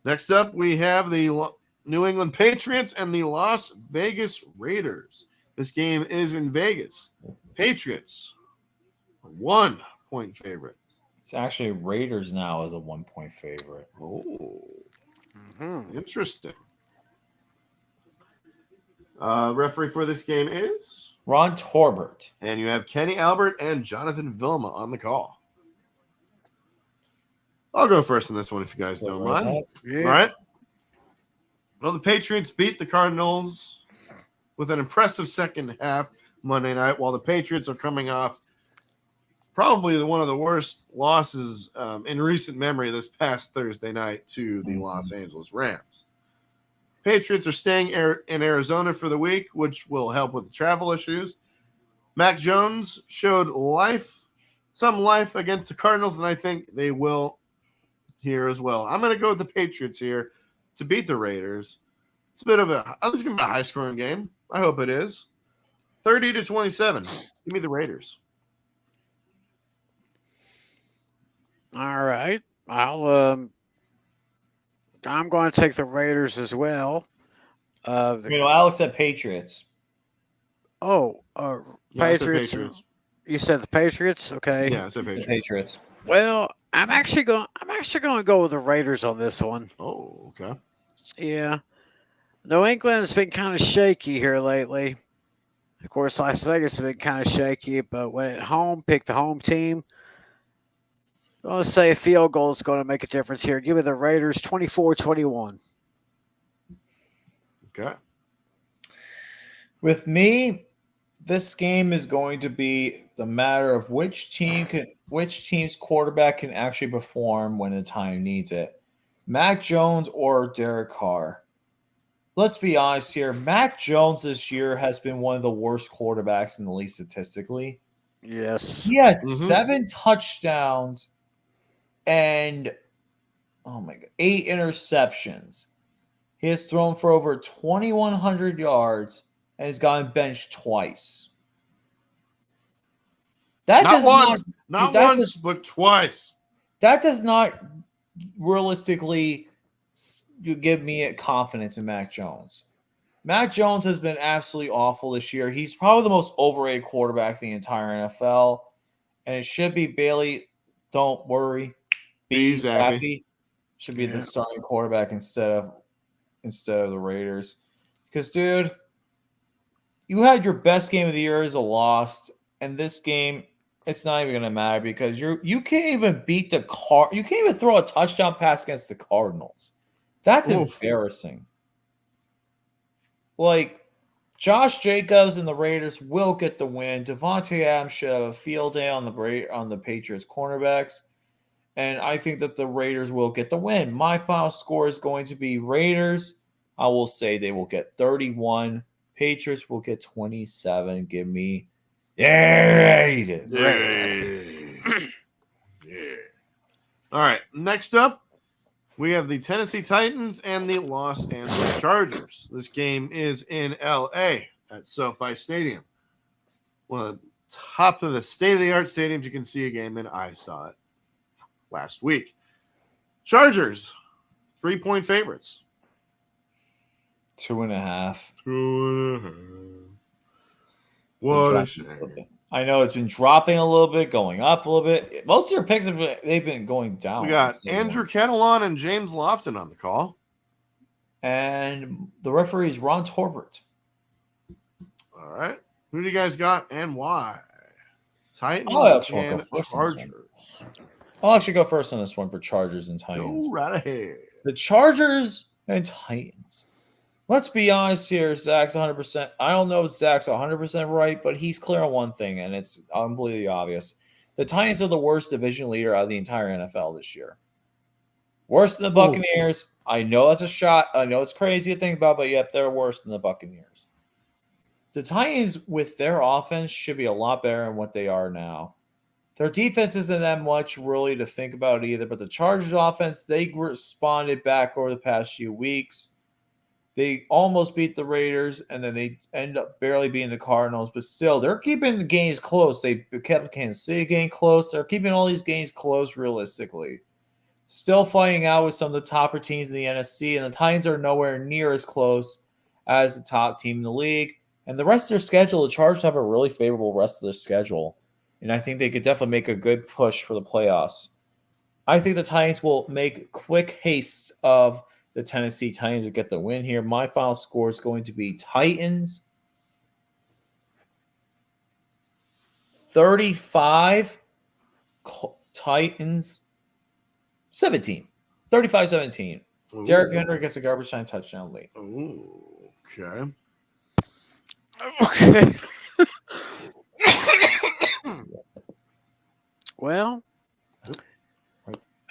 Next up, we have the New England Patriots and the Las Vegas Raiders. This game is in Vegas. Patriots, 1 point favorite. It's actually Raiders now as a 1 point favorite. Oh. Interesting. Referee for this game is Ron Torbert. And you have Kenny Albert and Jonathan Vilma on the call. I'll go first in this one if you guys don't mind. Yeah. All right. Well, the Patriots beat the Cardinals with an impressive second half Monday night, while the Patriots are coming off probably one of the worst losses in recent memory this past Thursday night to the Los Angeles Rams. Patriots are staying in Arizona for the week, which will help with the travel issues. Mac Jones showed some life against the Cardinals, and I think they will here as well. I'm going to go with the Patriots here to beat the Raiders. It's this is going to be a high-scoring game. I hope it is. 30-27. Give me the Raiders. All right. I'm going to take the Raiders as well. Alex said Patriots. Patriots. You said the Patriots? Okay. Yeah, I said Patriots. Well, I'm actually going to go with the Raiders on this one. Oh, okay. Yeah. New England has been kind of shaky here lately. Of course, Las Vegas has been kind of shaky, but when at home, pick the home team. I'm going to say a field goal is going to make a difference here. Give me the Raiders 24-21. Okay. With me, this game is going to be the matter of which team's quarterback can actually perform when the time needs it. Mac Jones or Derek Carr. let's be honest here. Mac Jones this year has been one of the worst quarterbacks in the league statistically. Yes. He has Mhm. 7 touchdowns and 8 interceptions. He has thrown for over 2,100 yards and has gotten benched twice. That Not does once, not not once, but twice. that does not realistically give me confidence in Mac Jones. Mac Jones has been absolutely awful this year. He's probably the most overrated quarterback in the entire NFL. And it should be Bailey. Don't worry. Be happy. Should be the starting quarterback instead of the Raiders. Because, dude, you had your best game of the year as a loss. And this game, it's not even going to matter because you can't even beat the you can't even throw a touchdown pass against the Cardinals. That's embarrassing. Like, Josh Jacobs and the Raiders will get the win. Devontae Adams should have a field day on the Patriots cornerbacks. And I think that the Raiders will get the win. My final score is going to be Raiders. I will say they will get 31. Patriots will get 27. Give me Raiders. Yeah. All right. Next up, we have the Tennessee Titans and the Los Angeles Chargers. This game is in LA at SoFi Stadium. One of the top of the state-of-the-art stadiums you can see a game in. I saw it last week. Chargers, 3-point favorites. 2.5. 2.5. What a shame. I know it's been dropping a little bit, going up a little bit. Most of your picks they've been going down. We got Andrew Catalan and James Lofton on the call. And the referee is Ron Torbert. All right. Who do you guys got and why? Titans and Chargers. I'll actually go first on this one for Chargers and Titans. Go right ahead. The Chargers and Titans. Let's be honest here. Zach's 100%. I don't know if Zach's 100% right, but he's clear on one thing, and it's completely obvious. The Titans are the worst division leader out of the entire NFL this year. Worse than the Buccaneers. Ooh. I know that's a shot. I know it's crazy to think about, but yep, they're worse than the Buccaneers. The Titans, with their offense, should be a lot better than what they are now. Their defense isn't that much really to think about either, but the Chargers offense, they responded back over the past few weeks. They almost beat the Raiders, and then they end up barely beating the Cardinals. But still, they're keeping the games close. They kept Kansas City game close. They're keeping all these games close realistically. Still fighting out with some of the topper teams in the NFC, and the Titans are nowhere near as close as the top team in the league. And the rest of their schedule, the Chargers have a really favorable rest of their schedule. And I think they could definitely make a good push for the playoffs. I think the Titans will make quick haste of the Tennessee Titans to get the win here. My final score is going to be Titans 35, Titans 17. 35-17. Derrick Henry gets a garbage time touchdown late. Ooh, okay. Okay. Well,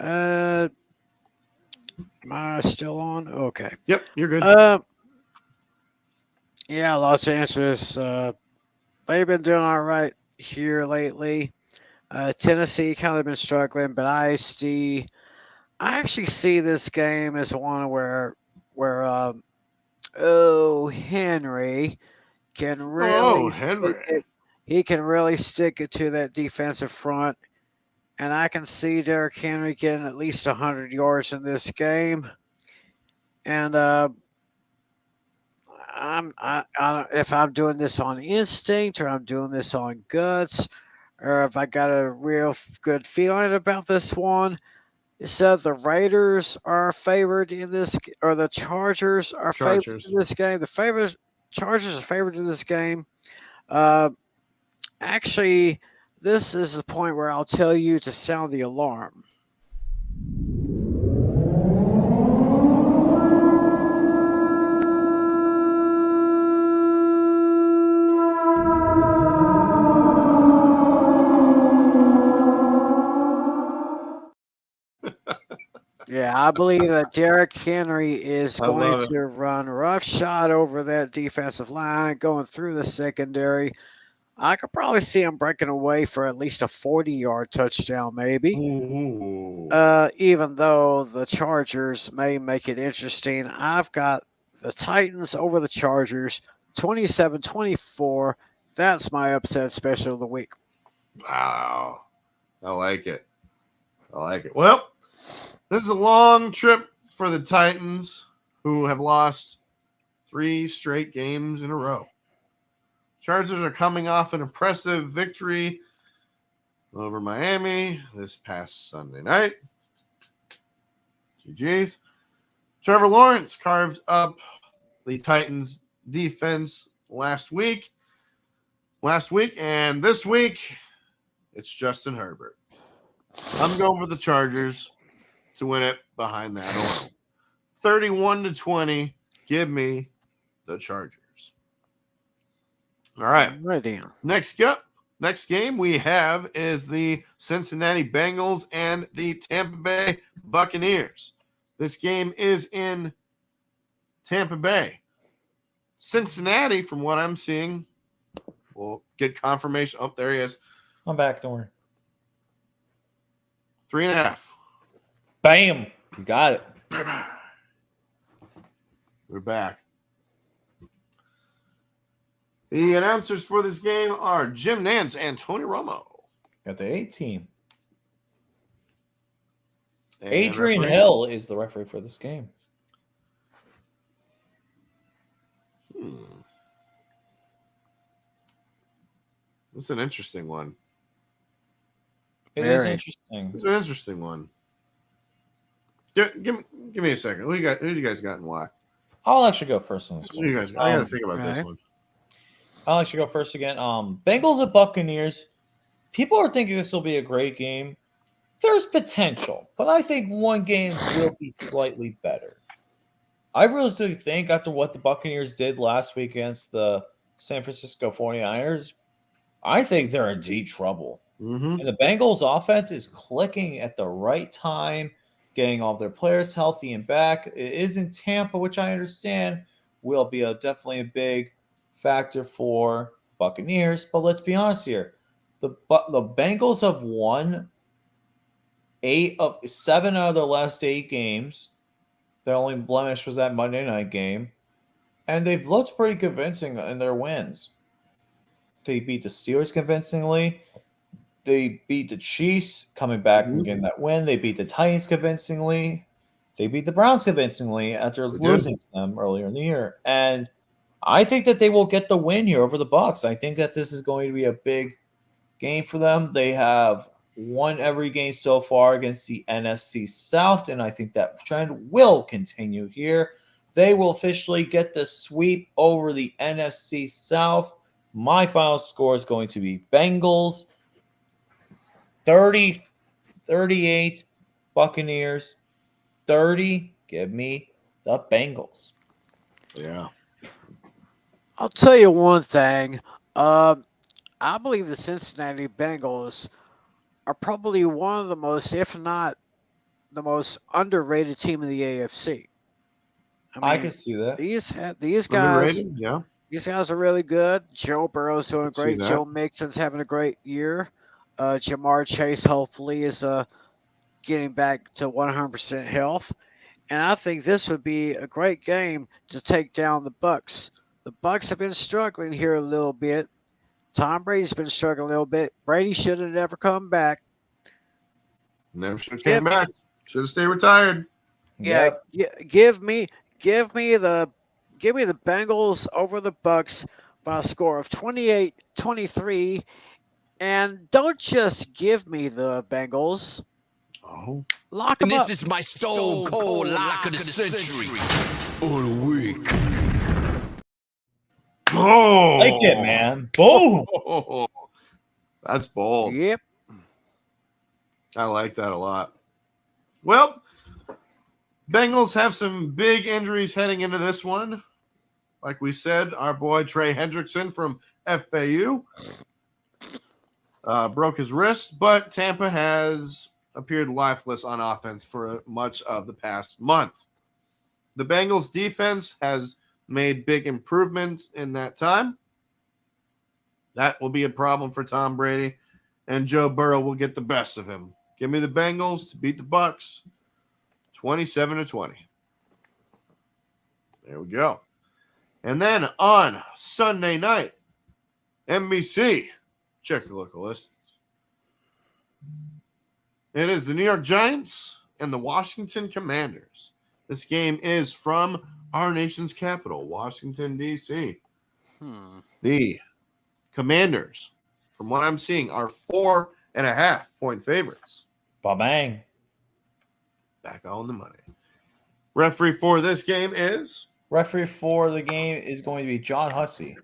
am I still on? Okay. Yep, you're good. Yeah, Los Angeles. They've been doing all right here lately. Tennessee kind of been struggling, but I actually see this game as one where Henry can really he can really stick it to that defensive front. And I can see Derrick Henry getting at least 100 yards in this game. And if I'm doing this on instinct or I'm doing this on guts, or if I got a real good feeling about this one, it said the Raiders are favored in this, or the Chargers are favored in this game. The Chargers are favored in this game. Actually, this is the point where I'll tell you to sound the alarm. Yeah, I believe that Derrick Henry is I going love it. to run roughshod over that defensive line, going through the secondary. I could probably see him breaking away for at least a 40-yard touchdown, maybe. Ooh. Even though the Chargers may make it interesting, I've got the Titans over the Chargers, 27-24. That's my upset special of the week. Wow. I like it. I like it. Well, this is a long trip for the Titans, who have lost 3 straight games in a row. Chargers are coming off an impressive victory over Miami this past Sunday night. GG's. Trevor Lawrence carved up the Titans defense last week, and this week it's Justin Herbert. I'm going for the Chargers to win it behind that alone. 31-20. Give me the Chargers. All right. Ready. Next game we have is the Cincinnati Bengals and the Tampa Bay Buccaneers. This game is in Tampa Bay. Cincinnati, from what I'm seeing, will get confirmation. Oh, there he is. I'm back. Don't worry. 3.5. Bam. You got it. We're back. The announcers for this game are Jim Nance and Tony Romo. Got the 18. And Adrian referee. Hill is the referee for this game. This is an interesting one. It is Very. interesting. It's an interesting one. Give me a second. Who do you guys got and why? I'll actually go first on this Who do you one. guys got? I got to think about this right. one. I'll actually go first again. Bengals and Buccaneers. People are thinking this will be a great game. There's potential, but I think one game will be slightly better. I really do think after what the Buccaneers did last week against the San Francisco 49ers, I think they're in deep trouble. Mm-hmm. And the Bengals offense is clicking at the right time, getting all their players healthy and back. It is in Tampa, which I understand will be definitely a big factor for Buccaneers. But let's be honest here. The Bengals have won 7 out of the last 8 games. Their only blemish was that Monday night game. And they've looked pretty convincing in their wins. They beat the Steelers convincingly. They beat the Chiefs, coming back and getting that win. They beat the Titans convincingly. They beat the Browns convincingly after losing to them earlier in the year. And I think that they will get the win here over the Bucs. I think that this is going to be a big game for them. They have won every game so far against the NFC South, and I think that trend will continue here. They will officially get the sweep over the NFC South. My final score is going to be Bengals 30-38, Buccaneers 30. Give me the Bengals. Yeah. I'll tell you one thing. I believe the Cincinnati Bengals are probably one of the most, if not the most underrated team in the AFC. I can see that. These guys, Underrated? Yeah. these guys are really good. Joe Burrow's doing Can see great. that. Joe Mixon's having a great year. Jamar Chase hopefully is getting back to 100% health, and I think this would be a great game to take down the Bucs. The Bucs have been struggling here a little bit. Tom Brady's been struggling a little bit. Brady should have never come back. Never should have came back. Should have stayed retired. Yeah, give me the Bengals over the Bucs by a score of 28-23. And don't just give me the Bengals. Oh. Lock And them up. this is my stone cold lock of the century. All week. Oh. Like it, man. Boom. Oh. That's bold. Yep. I like that a lot. Well, Bengals have some big injuries heading into this one. Like we said, our boy Trey Hendrickson from FAU broke his wrist, but Tampa has appeared lifeless on offense for much of the past month. The Bengals defense has made big improvements in that time. That will be a problem for Tom Brady, and Joe Burrow will get the best of him. Give me the Bengals to beat the Bucs 27-20. There we go. And then on Sunday night, NBC, check your local list. It is the New York Giants and the Washington Commanders. This game is from our nation's capital, Washington, D.C. The Commanders, from what I'm seeing, are 4.5-point favorites. Ba-bang. Back on the money. Referee for this game is? Referee for the game is going to be John Hussey.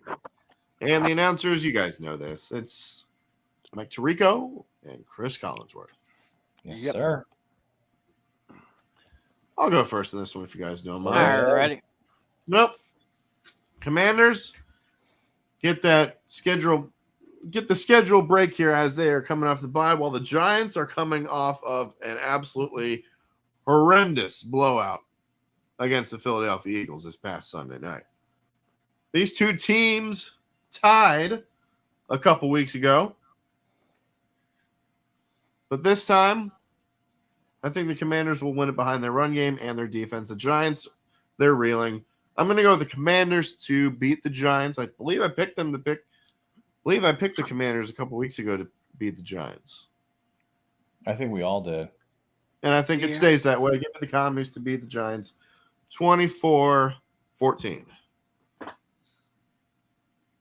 And the announcers, you guys know this. It's Mike Tirico and Chris Collinsworth. Yes, sir. I'll go first in this one if you guys don't mind. All righty. Nope. Commanders get the schedule break here as they are coming off the bye, while the Giants are coming off of an absolutely horrendous blowout against the Philadelphia Eagles this past Sunday night. These two teams tied a couple weeks ago, but this time I think the Commanders will win it behind their run game and their defense. The Giants, they're reeling. I'm going to go with the Commanders to beat the Giants. I believe I picked the Commanders a couple weeks ago to beat the Giants. I think we all did. And I think it stays that way. Give me the Commies to beat the Giants 24-14.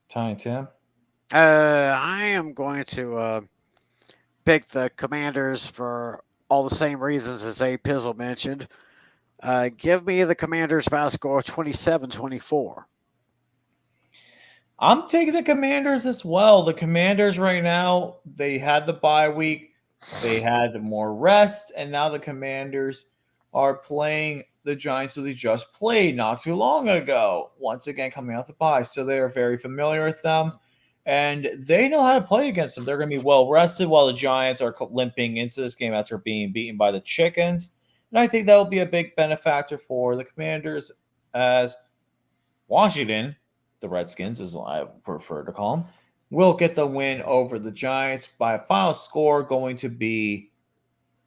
Tiny Tim? I am going to pick the Commanders for all the same reasons as A. Pizzle mentioned. Give me the Commanders by a score of 27-24. I'm taking the Commanders as well. The Commanders right now, they had the bye week. They had more rest, and now the Commanders are playing the Giants who they just played not too long ago. Once again, coming off the bye. So they are very familiar with them, and they know how to play against them. They're going to be well rested while the Giants are limping into this game after being beaten by the Chickens. And I think that will be a big benefactor for the Commanders, as Washington, the Redskins, as I prefer to call them, will get the win over the Giants by a final score going to be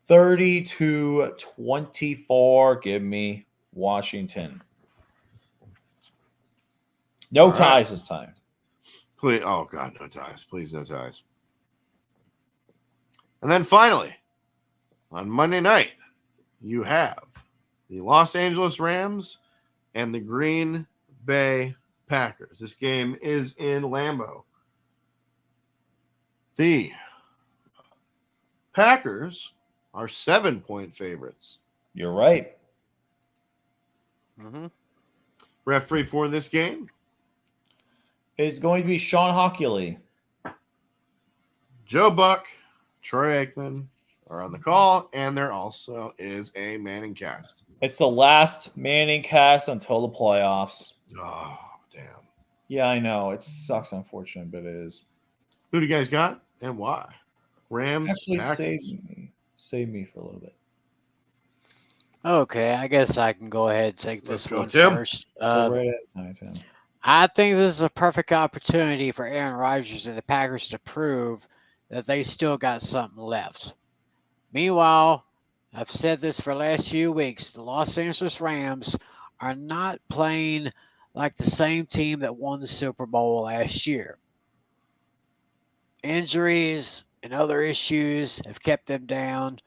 30-24. Give me Washington. No ties this time. Please, oh God, no ties. Please, no ties. And then finally, on Monday night, you have the Los Angeles Rams and the Green Bay Packers. This game is in Lambeau. The Packers are 7-point favorites. You're right. Mm-hmm. Referee for this game It's going to be Sean Hockley. Joe Buck, Troy Aikman are on the call, and there also is a Manning cast. It's the last Manning cast until the playoffs. Oh, damn. Yeah, I know. It sucks, unfortunate, but it is. Who do you guys got and why? Rams, Actually, Packers. save me for a little bit. Okay, I guess I can go ahead and take Let's this go, one Tim. first. Go right ahead, Tim. I think this is a perfect opportunity for Aaron Rodgers and the Packers to prove that they still got something left. Meanwhile, I've said this for the last few weeks, the Los Angeles Rams are not playing like the same team that won the Super Bowl last year. Injuries and other issues have kept them down.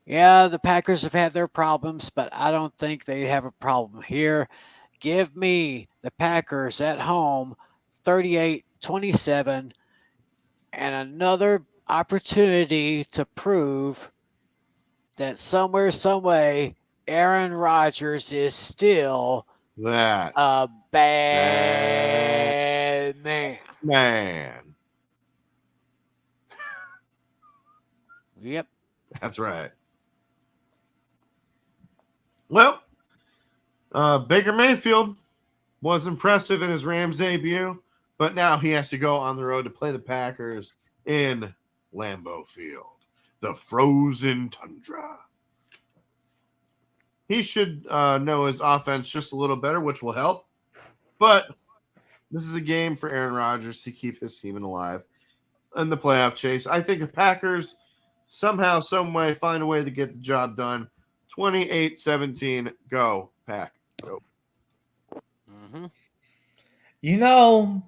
Yeah, the Packers have had their problems, but I don't think they have a problem here. Give me the Packers at home, 38-27, and another opportunity to prove that somewhere, some way, Aaron Rodgers is still That a bad man. man. Yep. That's right. Well, Baker Mayfield was impressive in his Rams debut, but now he has to go on the road to play the Packers in Lambeau Field. the frozen tundra. He should know his offense just a little better, which will help. But this is a game for Aaron Rodgers to keep his team alive in the playoff chase. I think the Packers somehow, some way, find a way to get the job done. 28-17, go, Pack. Go. Mm-hmm. You know,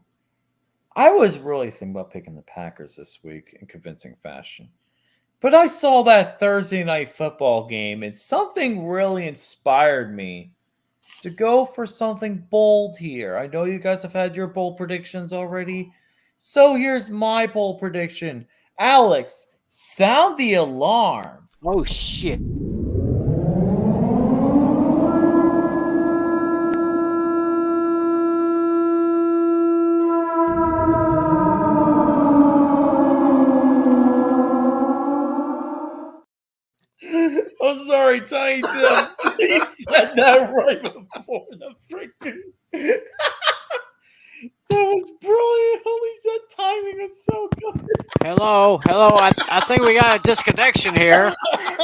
I was really thinking about picking the Packers this week in convincing fashion. But I saw that Thursday night football game, and something really inspired me to go for something bold here. I know you guys have had your bold predictions already. So here's my bold prediction. Alex, sound the alarm. Oh, shit. I'm sorry, Tiny Tim. He said that right before the freaking. That was brilliant. Holy, that timing was so good. Hello. I think we got a disconnection here.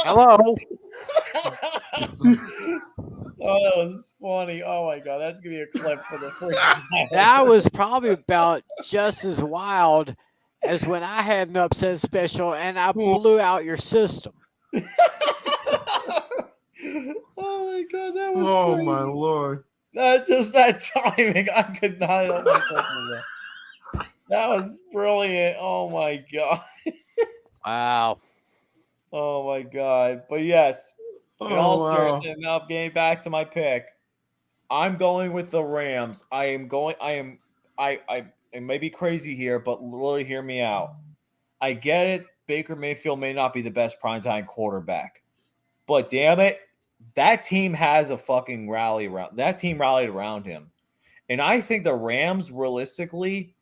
Hello. Oh, that was funny. Oh my god, that's gonna be a clip for the freaking. That was probably about just as wild as when I had an upset special and I blew out your system. Oh my god, that was. Oh, crazy. my Lord. That timing, I could not help myself with that. That was brilliant. Oh my god. Wow. Oh my god. But yes, in all wow. seriousness, now getting back to my pick, I'm going with the Rams. I may be crazy here, but really hear me out. I get it. Baker Mayfield may not be the best primetime quarterback, but damn it, that team has a fucking rally around. That team rallied around him, and I think the Rams realistically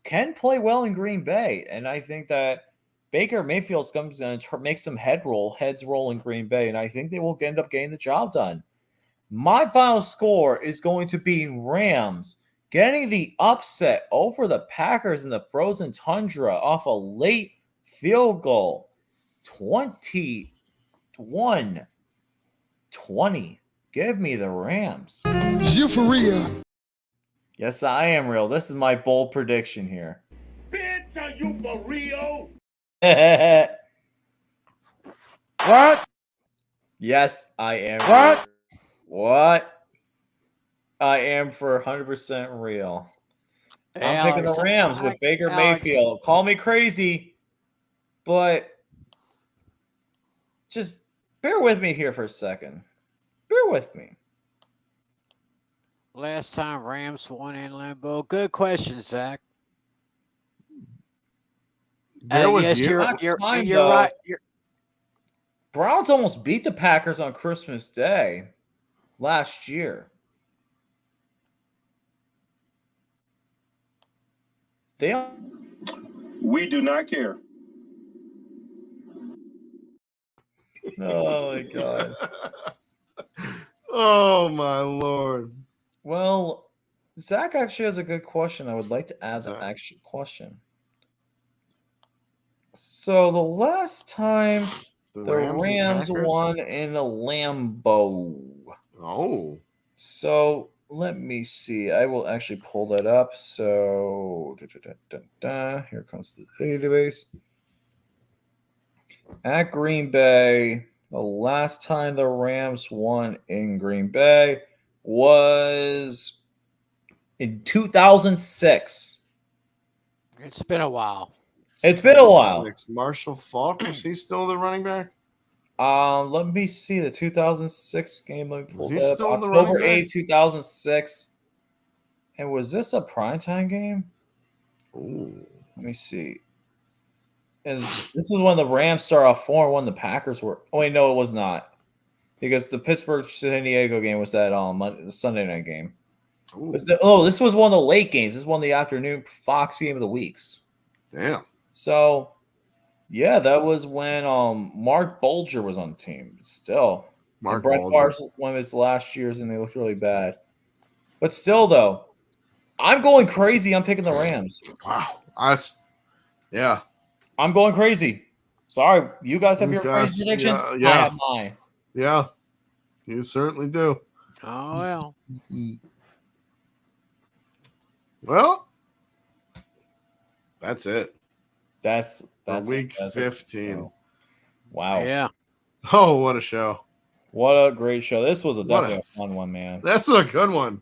can play well in Green Bay, and I think that Baker Mayfield's going to make some heads roll in Green Bay, and I think they will end up getting the job done. My final score is going to be Rams getting the upset over the Packers in the frozen tundra off a late field goal. 21-20. Give me the Rams. You for real? Yes, I am real. This is my bold prediction here. Bitch, are you for real? What? Yes, I am. What? What? I am for 100% real. I'm picking the Rams with Baker Mayfield. Call me crazy, but just bear with me here for a second. Bear with me. Last time Rams won in Lambeau. Good question, Zach. Yes, you're right. Browns almost beat the Packers on Christmas Day last year. We do not care. Oh my god. Oh my Lord. Well, Zach actually has a good question. I would like to ask an actual question. So the last time the Rams won in a Lambeau. Oh. So let me see. I will actually pull that up. So here comes the database. At Green Bay, the last time the Rams won in Green Bay was in 2006. It's been a while. It's been a while. Marshall Faulk, was he still the running back? Let me see the 2006 game. Let me pull that up. October October 8, 2006. And was this a primetime game? Ooh. Let me see. And this was when the Rams started off 4-1. The Packers were. Oh wait, no, it was not, because the Pittsburgh San Diego game was that the Sunday night game. This was one of the late games. This is one of the afternoon Fox game of the weeks. Damn. So, yeah, that was when Mark Bulger was on the team. Still, Mark Brett Bulger. Favre's one of his last years, and they looked really bad. But still, though, I'm going crazy. I'm picking the Rams. Wow. Yeah. I'm going crazy. Sorry, you guys have your Guys, crazy predictions. yeah. I have mine. Yeah, you certainly do. Oh well. Well, that's it. That's For it. week That's 15. Wow. Yeah. Oh, what a show. What a great show. This was definitely a fun one, man. That's a good one.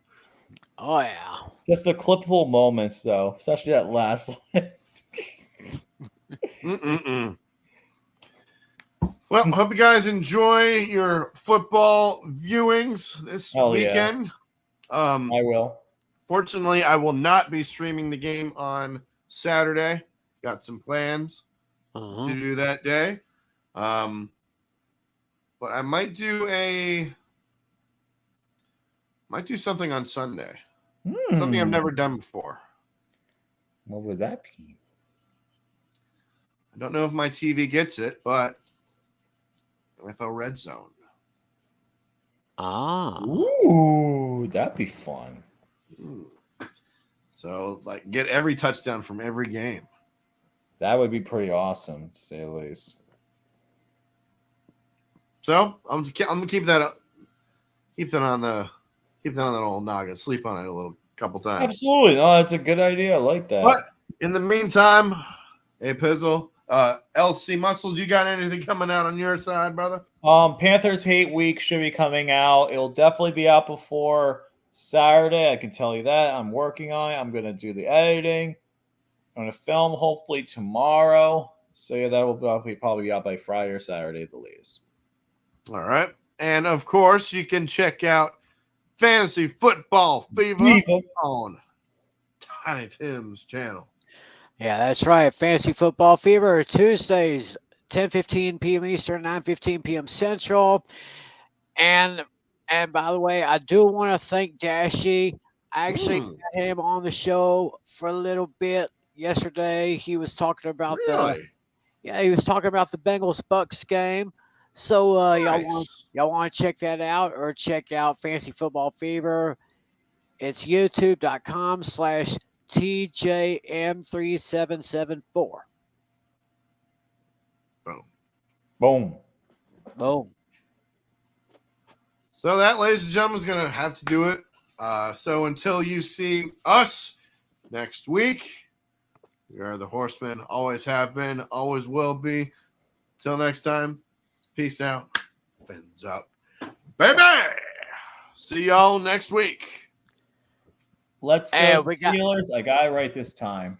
Oh yeah. Just the clippable moments, though, especially that last one. Well, hope you guys enjoy your football viewings this Hell yeah. weekend. I will. Fortunately, I will not be streaming the game on Saturday. Got some plans to do that day. But I might do something on Sunday. Something I've never done before. What would that be? I don't know if my TV gets it, but NFL Red Zone. Ah. Ooh, that'd be fun. So, like, get every touchdown from every game. That would be pretty awesome, to say the least. So I'm gonna keep that up. Keep that on that old noggin. Sleep on it a couple times. Absolutely. No, that's a good idea. I like that. But in the meantime, hey Pizzle, LC Muscles, you got anything coming out on your side, brother? Panthers Hate Week should be coming out. It'll definitely be out before Saturday. I can tell you that. I'm working on it. I'm gonna do the editing. I'm gonna film hopefully tomorrow. So yeah, that will probably be out by Friday or Saturday at the latest. All right. And of course, you can check out Fantasy Football Fever on Tiny Tim's channel. Yeah, that's right. Fantasy Football Fever Tuesdays, 10:15 p.m. Eastern, 9:15 p.m. Central. And by the way, I do want to thank Dashy. I actually got him on the show for a little bit yesterday. He was talking about the Bengals Bucks game. So y'all want to check that out, or check out Fantasy Football Fever. It's youtube.com/TJM3774. Boom. Boom. So that, ladies and gentlemen, is going to have to do it. So until you see us next week, we are the Horsemen. Always have been, always will be. Till next time, peace out. Fins up. Baby! See y'all next week. Let's go Steelers. I got it right this time.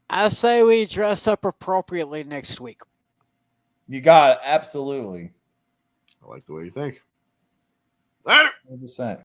I say we dress up appropriately next week. You got it. Absolutely. I like the way you think. Later. 100%.